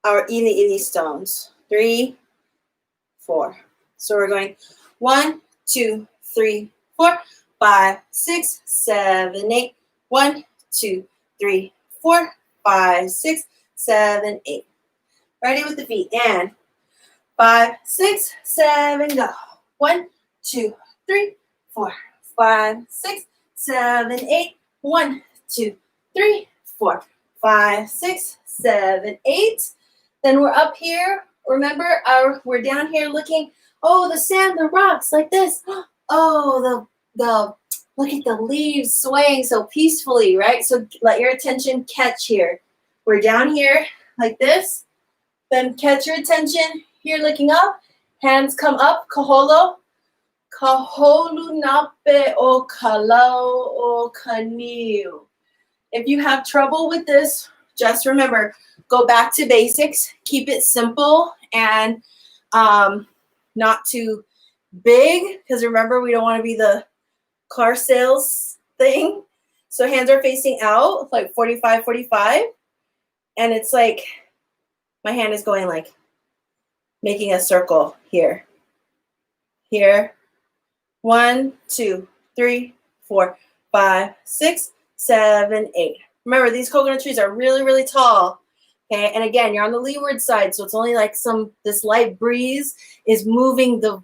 our ili stones, 3, 4, so we're going 1, 2, 3, 4, 5, 6, 7, 8. 1, 2, 3, 4, 5, 6, 7, 8. Ready with the feet. And 5, 6, 7, go. 1, 2, 3, 4, 5, 6, 7, 8. 1, 2, 3, 4, 5, 6, 7, 8. Then we're up here. Remember, we're down here looking. Oh, the sand, the rocks, like this. Oh, the look at the leaves swaying so peacefully, right? So let your attention catch here. We're down here like this. Then catch your attention here looking up. Hands come up, kaholo. Kaholu nape o kalau o kaniu. If you have trouble with this, just remember, go back to basics. Keep it simple and not too big, because remember, we don't want to be the car sales thing. So hands are facing out like 45, 45. And it's like my hand is going like making a circle here. Here. 1, 2, 3, 4, 5, 6, 7, 8. Remember, these coconut trees are really, really tall. Okay, and again, you're on the leeward side, so it's only like this light breeze is moving the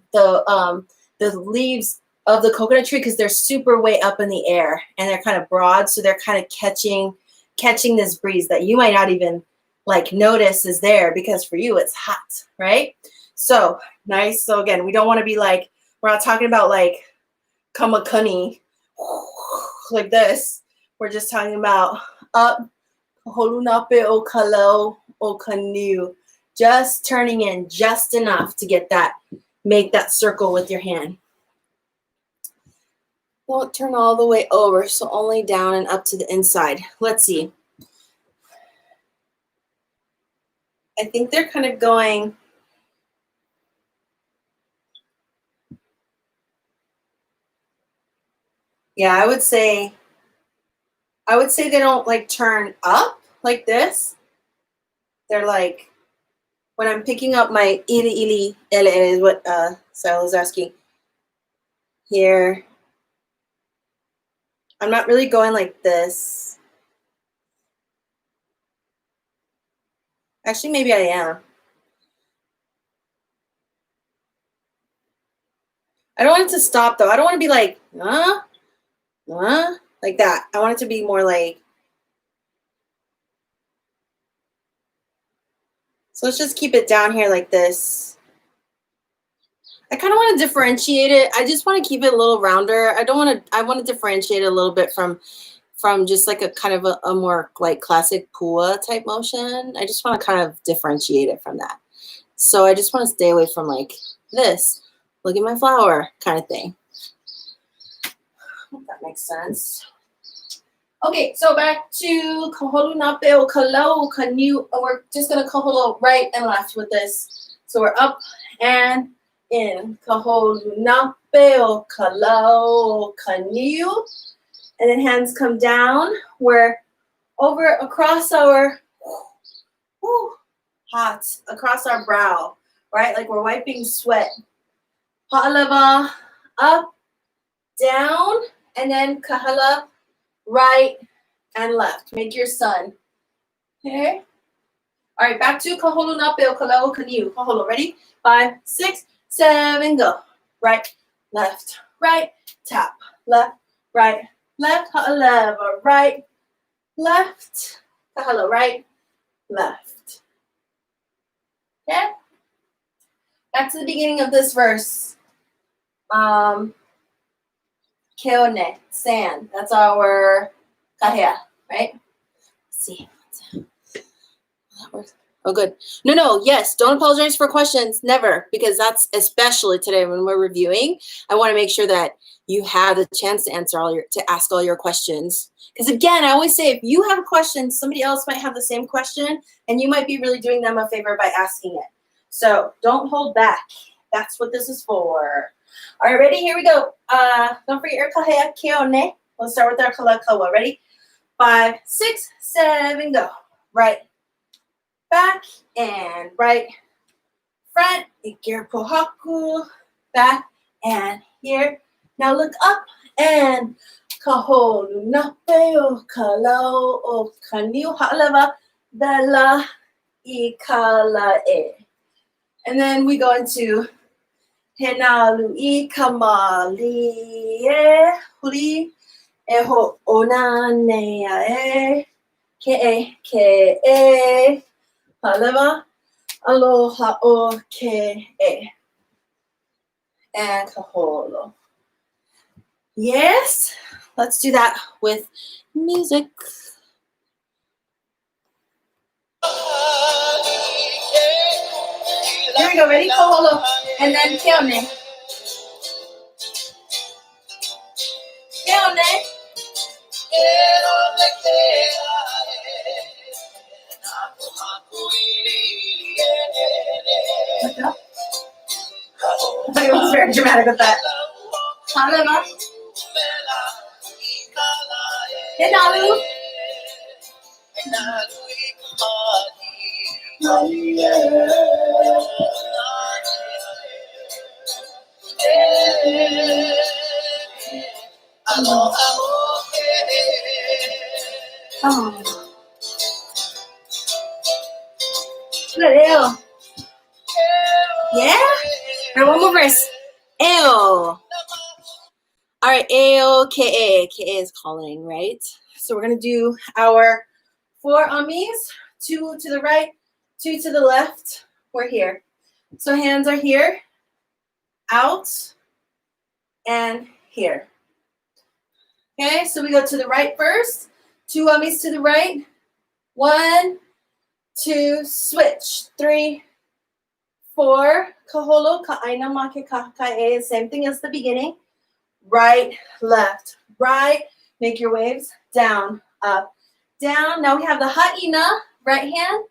leaves of the coconut tree because they're super way up in the air and they're kind of broad, so they're kind of catching this breeze that you might not even like notice is there because for you it's hot, right? So nice. So again, we don't want to be like, we're not talking about like kamakuni like this. We're just talking about up, holunape o kalau o kanu. Just turning in just enough to get that, make that circle with your hand. Don't turn all the way over, so only down and up to the inside. Let's see. I think they're kind of going. Yeah, I would say they don't like turn up like this. They're like, when I'm picking up my ili ele is what Sal is asking here. I'm not really going like this. Actually, maybe I am. I don't want it to stop though. I don't want to be like, like that. I want it to be more like, so let's just keep it down here like this. I kind of want to differentiate it. I just want to keep it a little rounder. I want to differentiate it a little bit from just like a kind of a more like classic pua type motion. I just want to kind of differentiate it from that. So I just want to stay away from like this, look at my flower kind of thing. I hope that makes sense. Okay, so back to kaholu nape o kalau kanu. We're just gonna kaholo right and left with this. So we're up and in kaholu nape o kalau kanu, and then hands come down. We're over across our hot across our brow, right? Like we're wiping sweat. Ha'alava, up, down, and then kahala, right and left. Make your sun. Okay. All right, back to kaholo nape o kalau kanu. Kaholo, ready? 5, 6, 7, go. Right, left, right, tap, left, right, left, ha'alava, right, left, kahalo, right, left. Okay. Back to the beginning of this verse. Keone, sand. That's our kahea, right? Let's see. That works. Oh, good. No, yes. Don't apologize for questions. Never. Because that's especially today when we're reviewing. I want to make sure that you have the chance to ask all your questions. Because again, I always say if you have a question, somebody else might have the same question, and you might be really doing them a favor by asking it. So don't hold back. That's what this is for. All right, ready? Here we go. Don't forget your kahea keone. Let's start with our kalakaua. Ready? 5, 6, 7, go. Right, back, and right, front. Ikir pohaku, back, and here. Now look up, and kaholu nape o kalau o kanu ha'alava bela ikalae. And then we go into Henalu'i kamali e huli e ho'ona nea e ke ha'alava aloha o ke and kaholo. Yes, let's do that with music. Here we go, ready? Kaholo, and then keone. Keone. I was very dramatic with that. Ha'alava. Henalu. Oh. Good, ew. Yeah? All right, one more verse. Ew. All right, A-O-K-A. K-A is calling, right? So we're going to do our 4 amis. 2 to the right, 2 to the left. We're here. So hands are here, out, and here. Okay, so we go to the right first. 2 ummies to the right. 1, 2, switch. 3, 4. Kaholo, ka'aina, make kahakae. Same thing as the beginning. Right, left, right. Make your waves. Down, up, down. Now we have the ʻaina, right hand.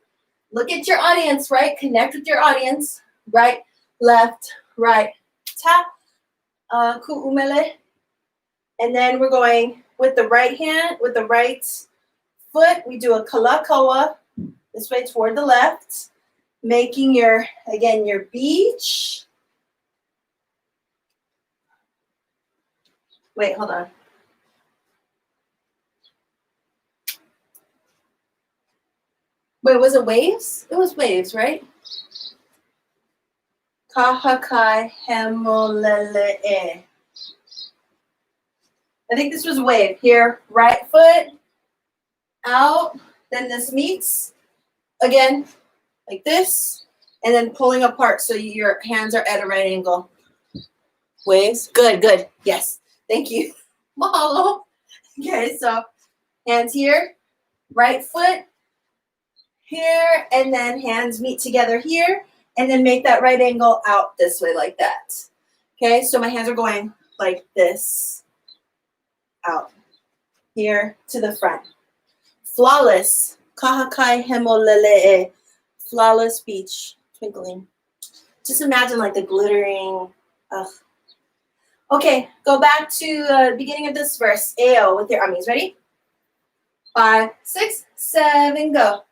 Look at your audience, right? Connect with your audience. Right, left, right. Tap, ku'umele. And then we're going with the right hand, with the right foot. We do a kalakaua, this way toward the left, making your, again, your beach. Wait, hold on. Wait, was it waves? It was waves, right? Kahakai hemolele. I think this was a wave. Here, right foot, out, then this meets, again, like this, and then pulling apart so your hands are at a right angle. Waves, good, good, yes, thank you. Mahalo. Okay, so hands here, right foot, here, and then hands meet together here, and then make that right angle out this way like that. Okay, so my hands are going like this, out, here to the front. Flawless, kahakai hemolele, flawless beach, twinkling. Just imagine like the glittering, ugh. Okay, go back to the beginning of this verse, Ao, with your ummies, ready? 5, 6, 7, go.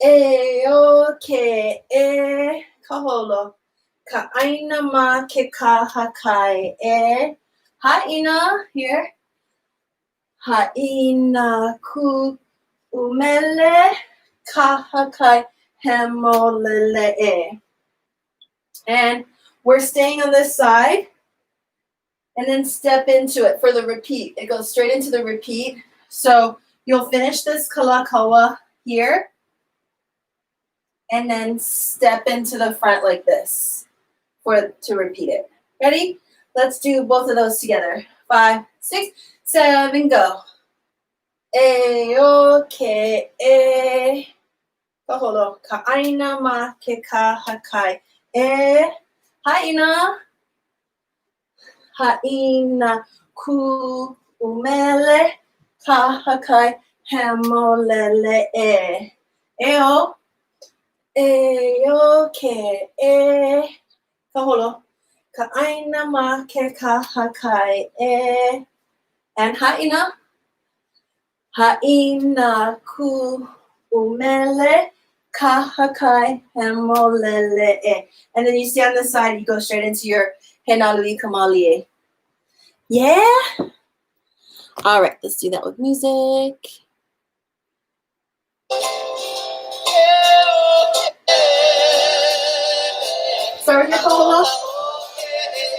Ao ke e kaholo, ka'aina ma ke kahakai e, ʻaina, here, ʻaina ku umele kahakai hemolele. And we're staying on this side and then step into it for the repeat. It goes straight into the repeat. So you'll finish this kalakaua here and then step into the front like this to repeat it. Ready? Let's do both of those together. 5, 6, 7, go. Ao ke e kaholo, ka'aina ma ke kahakai e, ʻaina, ʻaina ku umele kahakai hemolele e. Ao ke e kaholo, ka'aina ma ke kahakai e, and ʻaina, ʻaina ku umele kahakai hemolele e. And then you stay on the side, you go straight into your henalui kamalie. Yeah? All right, let's do that with music. Start with your kaholo.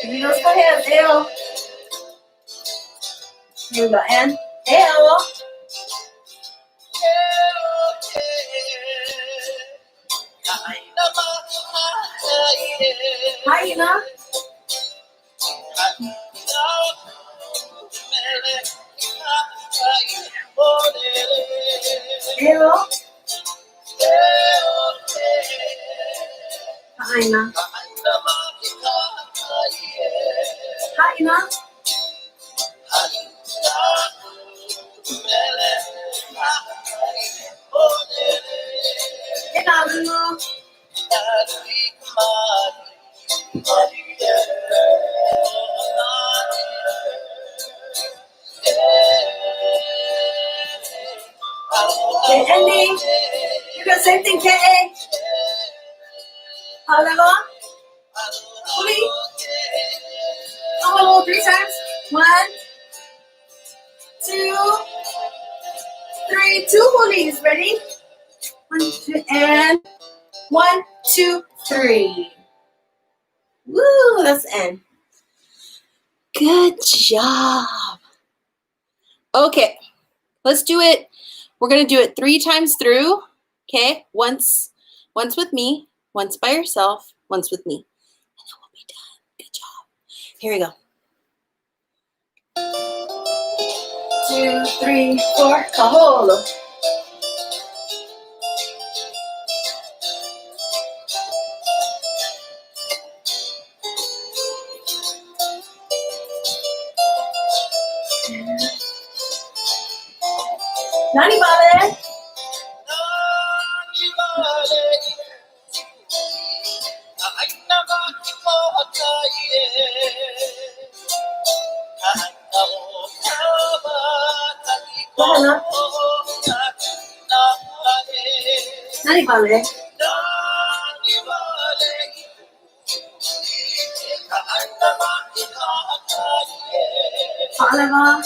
You know, go ahead, Ao. Here we go, and Ao. ʻaina. Ao. ʻaina. ʻaina. Inalu. Okay, ending. You got same thing, K.A. Aloha. ʻoli. Aloha 3 times. 1, 2, 3. 2 ʻolis. Ready? 1, 2, and 1, 2, 3. Woo, that's the end. Good job. Okay, let's do it. We're going to do it 3 times through. Okay, once with me, once by yourself, once with me. And then we'll be done. Good job. Here we go. 2, 3, 4, kaholo. Nani vale? ʻohana. Nani vale? ʻaina.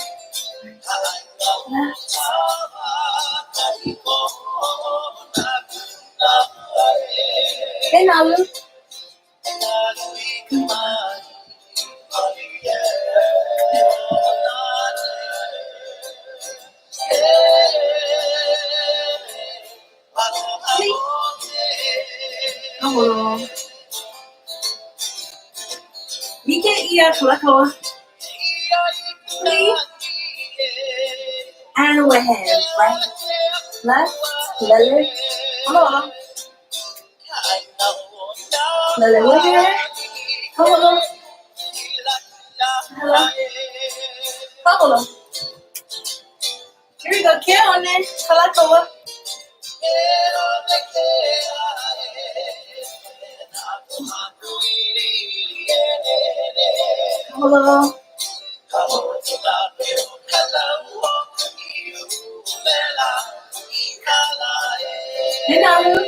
Hey, Nalu. Oh, you can eat a kalakaua. And we have right, left, mele, aloha. Mele with her. Hello. Hello. Hello. Here we go. Kill on it. Kalakaua. Hello. Hey, Nalu.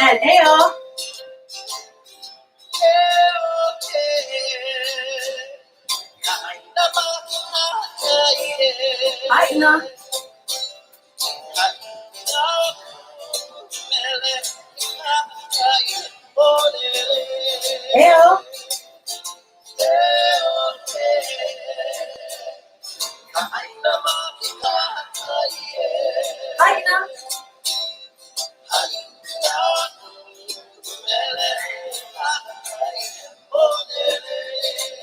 And Ayo. ʻaina. Ayo. ʻaina.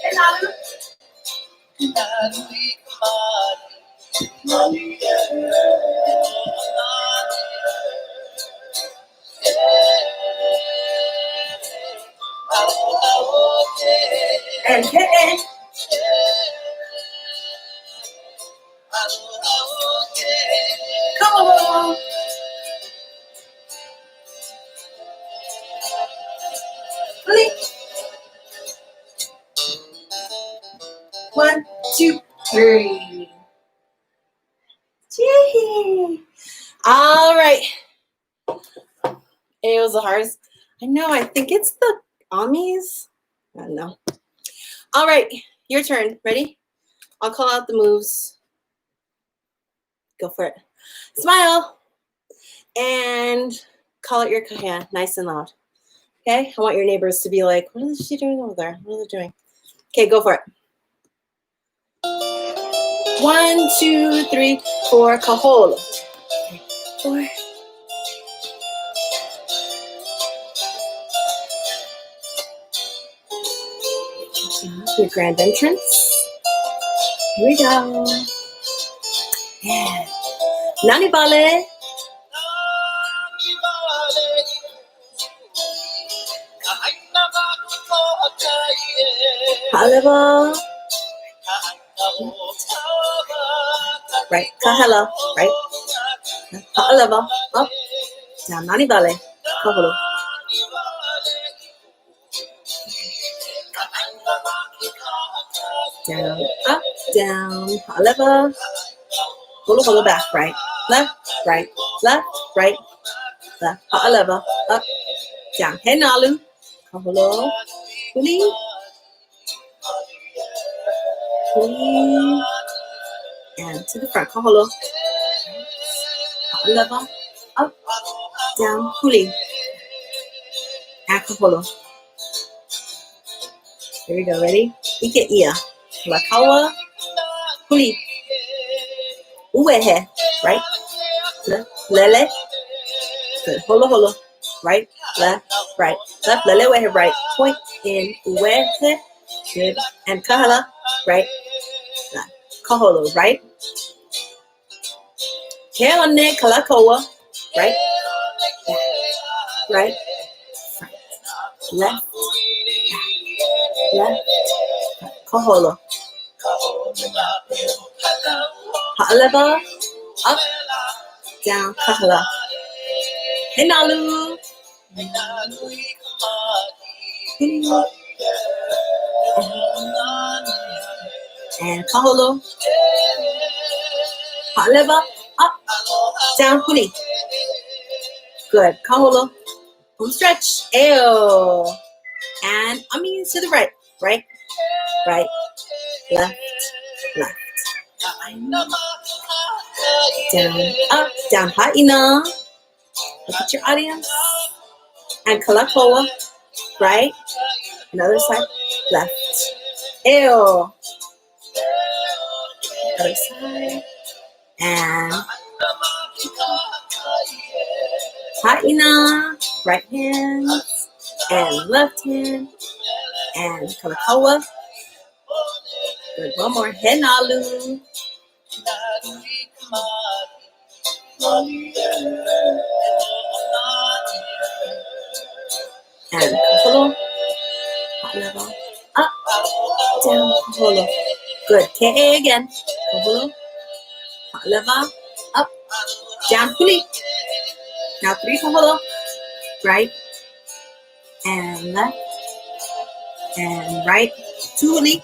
Hey, Nalu. And hey. Come on. Really? 1, 2, 3. Gee. All right. It was the hardest. I know. I think it's the Amis. I don't know. All right. Your turn. Ready? I'll call out the moves. Go for it. Smile. And call out your kahea nice and loud. Okay? I want your neighbors to be like, what is she doing over there? What are they doing? Okay, go for it. 1, 2, 3, 4, kaholo. 4. Your grand entrance. Here we go. Yeah. Nani vale? Aloha. Right. Kahela. Right. Aloha. Up. Down. Nani vale. Kaholo. Down. Up. Down. Aloha. Hula hula back. Right. Left. Right. Left. Right. Left. Aloha. Up. Down. Hey, Nalu. Kaholo. Huli. Huli. And to the front. Kaholo. Aloha. Up. Down. Huli. kaholo. Here we go. Ready? Ike ia. Lakawa. Huli. Uwehe. Right? Lele. Good. Holo holo. Right, left, right, left. Lele wehe. Right. Point in. Uwehe. Good. And kahala. Right. Left. Kaholo. Right. Keone kalakoa. Right. Right. Front. Left. Left. Kaholo. Ha'alava. Up. Down. Kahala. Hinalu. And kaholo. Ha'alava. Up. Down. Huli. Good. Kaholo. Home stretch. Ew. And to the right. Right. Right. Left. Left. Down. Up. Down. ʻaina. Look at your audience. And kalakoa. Right. Another side. Left. Ew. Other side. And ʻaina. Right hand. And left hand. And kalakoa. Good. One more. Hinalu. And kaholo. Ha'alava. Up. Down. Kaholo. Good. Ke'e again. Kaholo. Ha'alava. Up. Down. Huli. Now 3 kaholo. Right. And left. And right. 2 huli.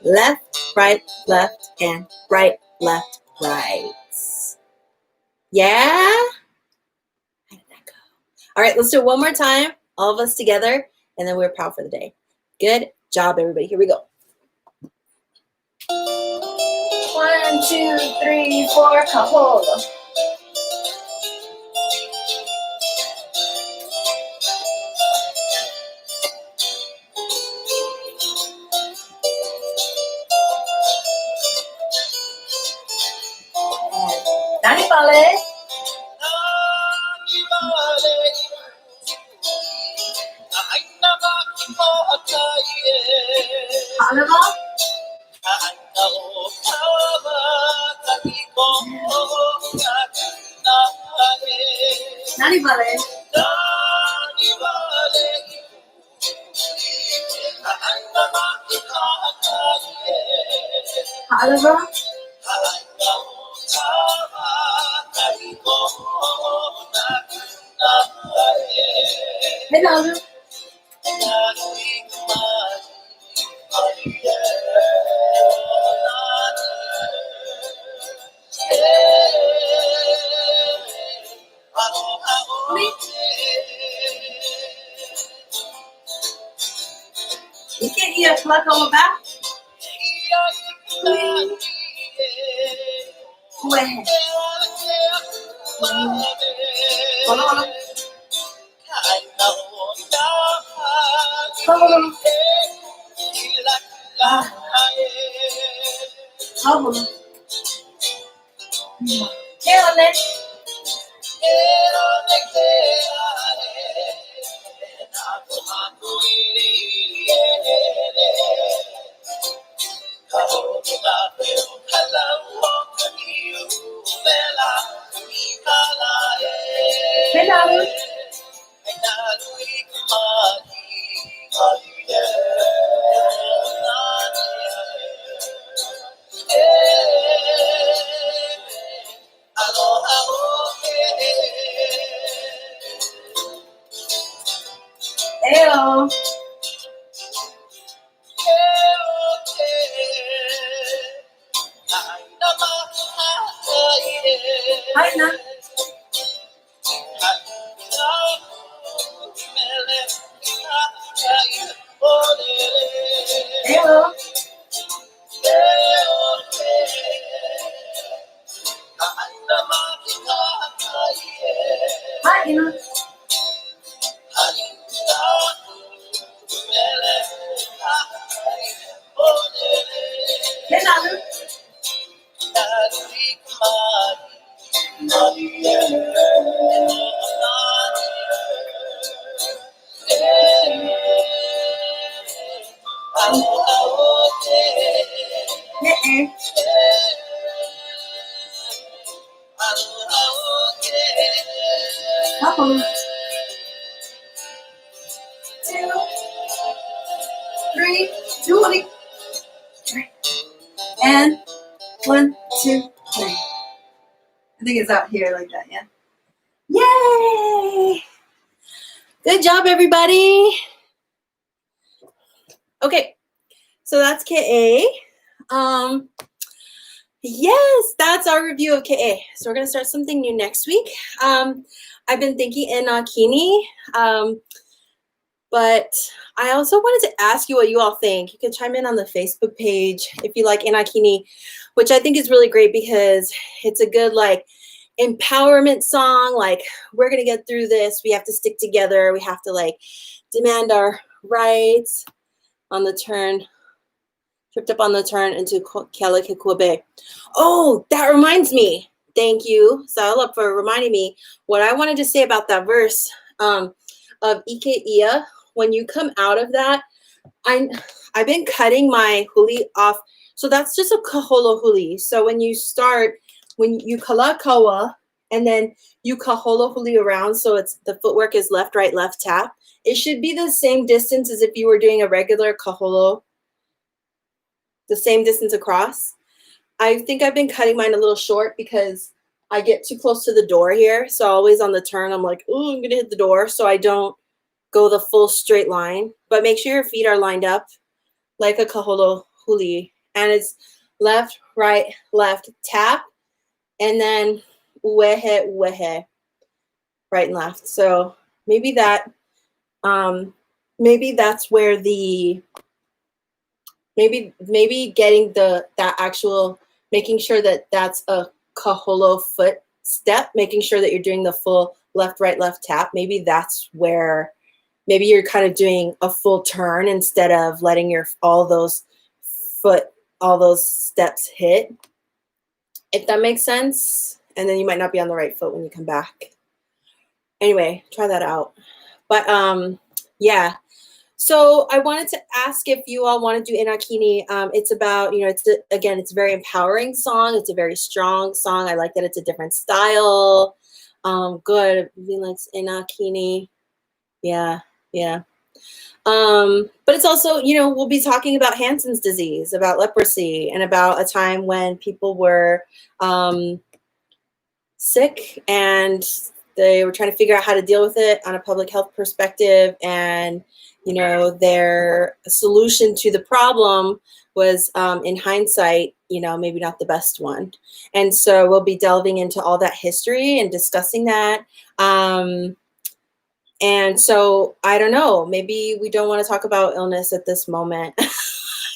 Left. Right. Left. And right. Left. Right. Yeah? How did that go? All right, let's do it one more time. All of us together. And then we're proud for the day. Good job, everybody. Here we go. 1, 2, 3, 4, kaholo. Nani vale? Aloha. Nani vale? Aloha. Hello. You can't hear a plug on the back. Where? Hold on. Hold on. Hold on. Carolyn. Hello. Hello. ʻaina. Hello. ʻaina. Couple, 2, 3, 2, and 1, 2, 3. I think it's out here like that, yeah. Yay! Good job, everybody. Okay, so that's KA. Yes, that's our review of KA. So we're gonna start something new next week. I've been thinking Inakini, but I also wanted to ask you what you all think. You can chime in on the Facebook page if you like Inakini, which I think is really great because it's a good like empowerment song. Like, we're gonna get through this. We have to stick together. We have to like demand our rights on the turn. Tripped up on the turn into Kealakekwabe. Oh, that reminds me. Thank you, Sala, for reminding me what I wanted to say about that verse of Ike Ia. When you come out of that, I've been cutting my huli off. So that's just a kaholo huli. So when you start, when you kalakawa, and then you kaholo huli around, so it's the footwork is left, right, left, tap. It should be the same distance as if you were doing a regular kaholo, the same distance across. I think I've been cutting mine a little short because I get too close to the door here. So always on the turn, I'm like, oh, I'm gonna hit the door. So I don't go the full straight line, but make sure your feet are lined up like a kaholo huli. And it's left, right, left, tap, and then uehe, uehe, right and left. So maybe that, maybe that's where the, maybe getting that actual, making sure that that's a kaholo foot step, making sure that you're doing the full left, right, left tap. Maybe that's where, maybe you're kind of doing a full turn instead of letting all those steps hit, if that makes sense. And then you might not be on the right foot when you come back. Anyway, try that out. But yeah. So I wanted to ask if you all want to do Inakini. It's about, it's a very empowering song. It's a very strong song. I like that it's a different style. Good. Being like Inakini. Yeah. But it's also, we'll be talking about Hansen's disease, about leprosy, and about a time when people were sick and they were trying to figure out how to deal with it on a public health perspective. And their solution to the problem was, in hindsight, maybe not the best one. And so we'll be delving into all that history and discussing that. And so I don't know, maybe we don't want to talk about illness at this moment.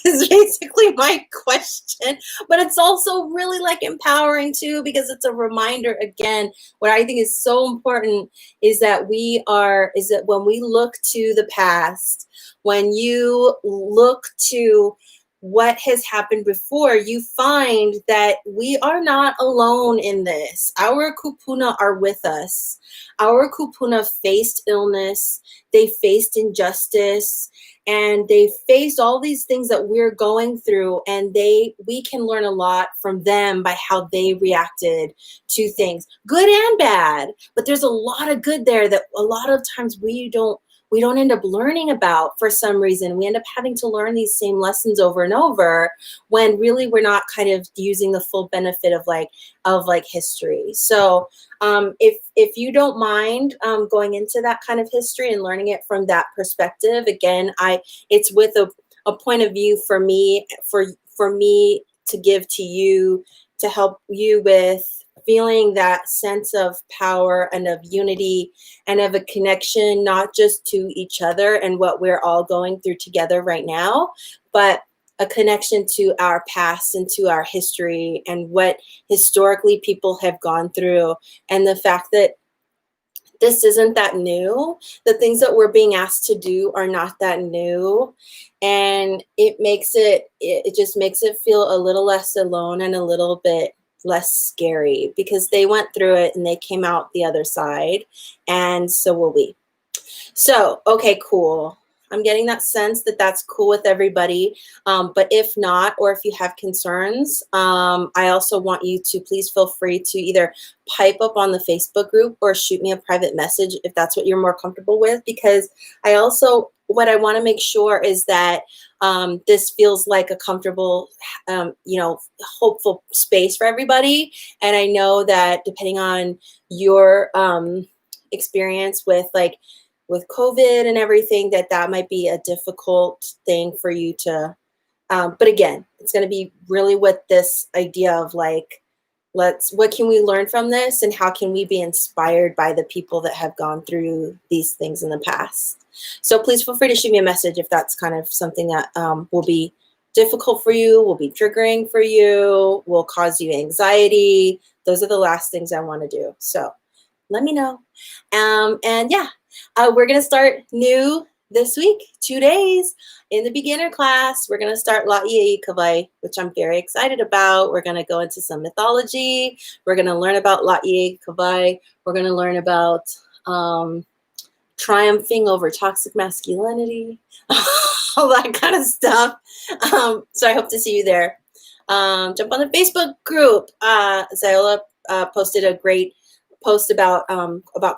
Is basically my question, but it's also really like empowering too, because it's a reminder again. What I think is so important is that when we look to the past, when you look to what has happened before, you find that we are not alone in this. Our kupuna are with us. Our kupuna faced illness, they faced injustice, and they faced all these things that we're going through, and we can learn a lot from them by how they reacted to things, good and bad. But there's a lot of good there that a lot of times we don't end up learning about for some reason. We end up having to learn these same lessons over and over when really we're not kind of using the full benefit of history. So if you don't mind going into that kind of history and learning it from that perspective, again, it's with a point of view for me to give to you, to help you with feeling that sense of power and of unity and of a connection, not just to each other and what we're all going through together right now, but a connection to our past and to our history and what historically people have gone through, and the fact that this isn't that new. The things that we're being asked to do are not that new. And it just makes it feel a little less alone and a little bit less scary because they went through it and they came out the other side. And so will we. So, okay, cool. I'm getting that sense that that's cool with everybody. But if not, or if you have concerns, I also want you to please feel free to either pipe up on the Facebook group or shoot me a private message if that's what you're more comfortable with. Because what I want to make sure is that this feels like a comfortable, hopeful space for everybody. And I know that depending on your experience with COVID and everything, that might be a difficult thing for you to, but again, it's going to be really with this idea of like, what can we learn from this and how can we be inspired by the people that have gone through these things in the past? So please feel free to shoot me a message if that's kind of something that will be difficult for you, will be triggering for you, will cause you anxiety. Those are the last things I want to do. So let me know. And yeah, we're going to start new this week, 2 days in the beginner class. We're going to start La'iʻi Kawai, which I'm very excited about. We're going to go into some mythology. We're going to learn about La'iʻi Kawai. We're going to learn about triumphing over toxic masculinity, all that kind of stuff. So I hope to see you there. Jump on the Facebook group. Ziola posted a great post about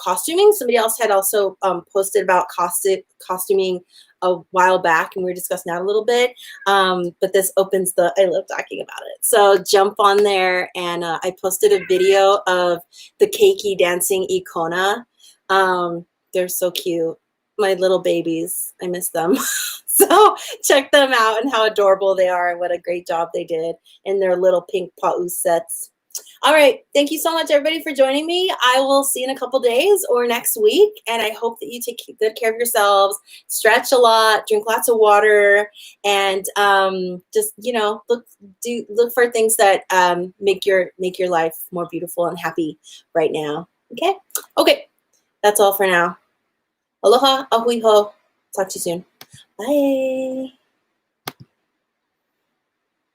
costuming. Somebody else had also posted about costuming a while back, and we were discussing that a little bit. But this opens I love talking about it. So jump on there, and I posted a video of the keiki dancing ʻaina. They're so cute. My little babies. I miss them. So check them out and how adorable they are and what a great job they did in their little pink pa'u sets. All right. Thank you so much, everybody, for joining me. I will see you in a couple days or next week. And I hope that you take good care of yourselves, stretch a lot, drink lots of water, and just, look for things that make your life more beautiful and happy right now. Okay. Okay. That's all for now. Aloha, ahui ho. Talk to you soon. Bye.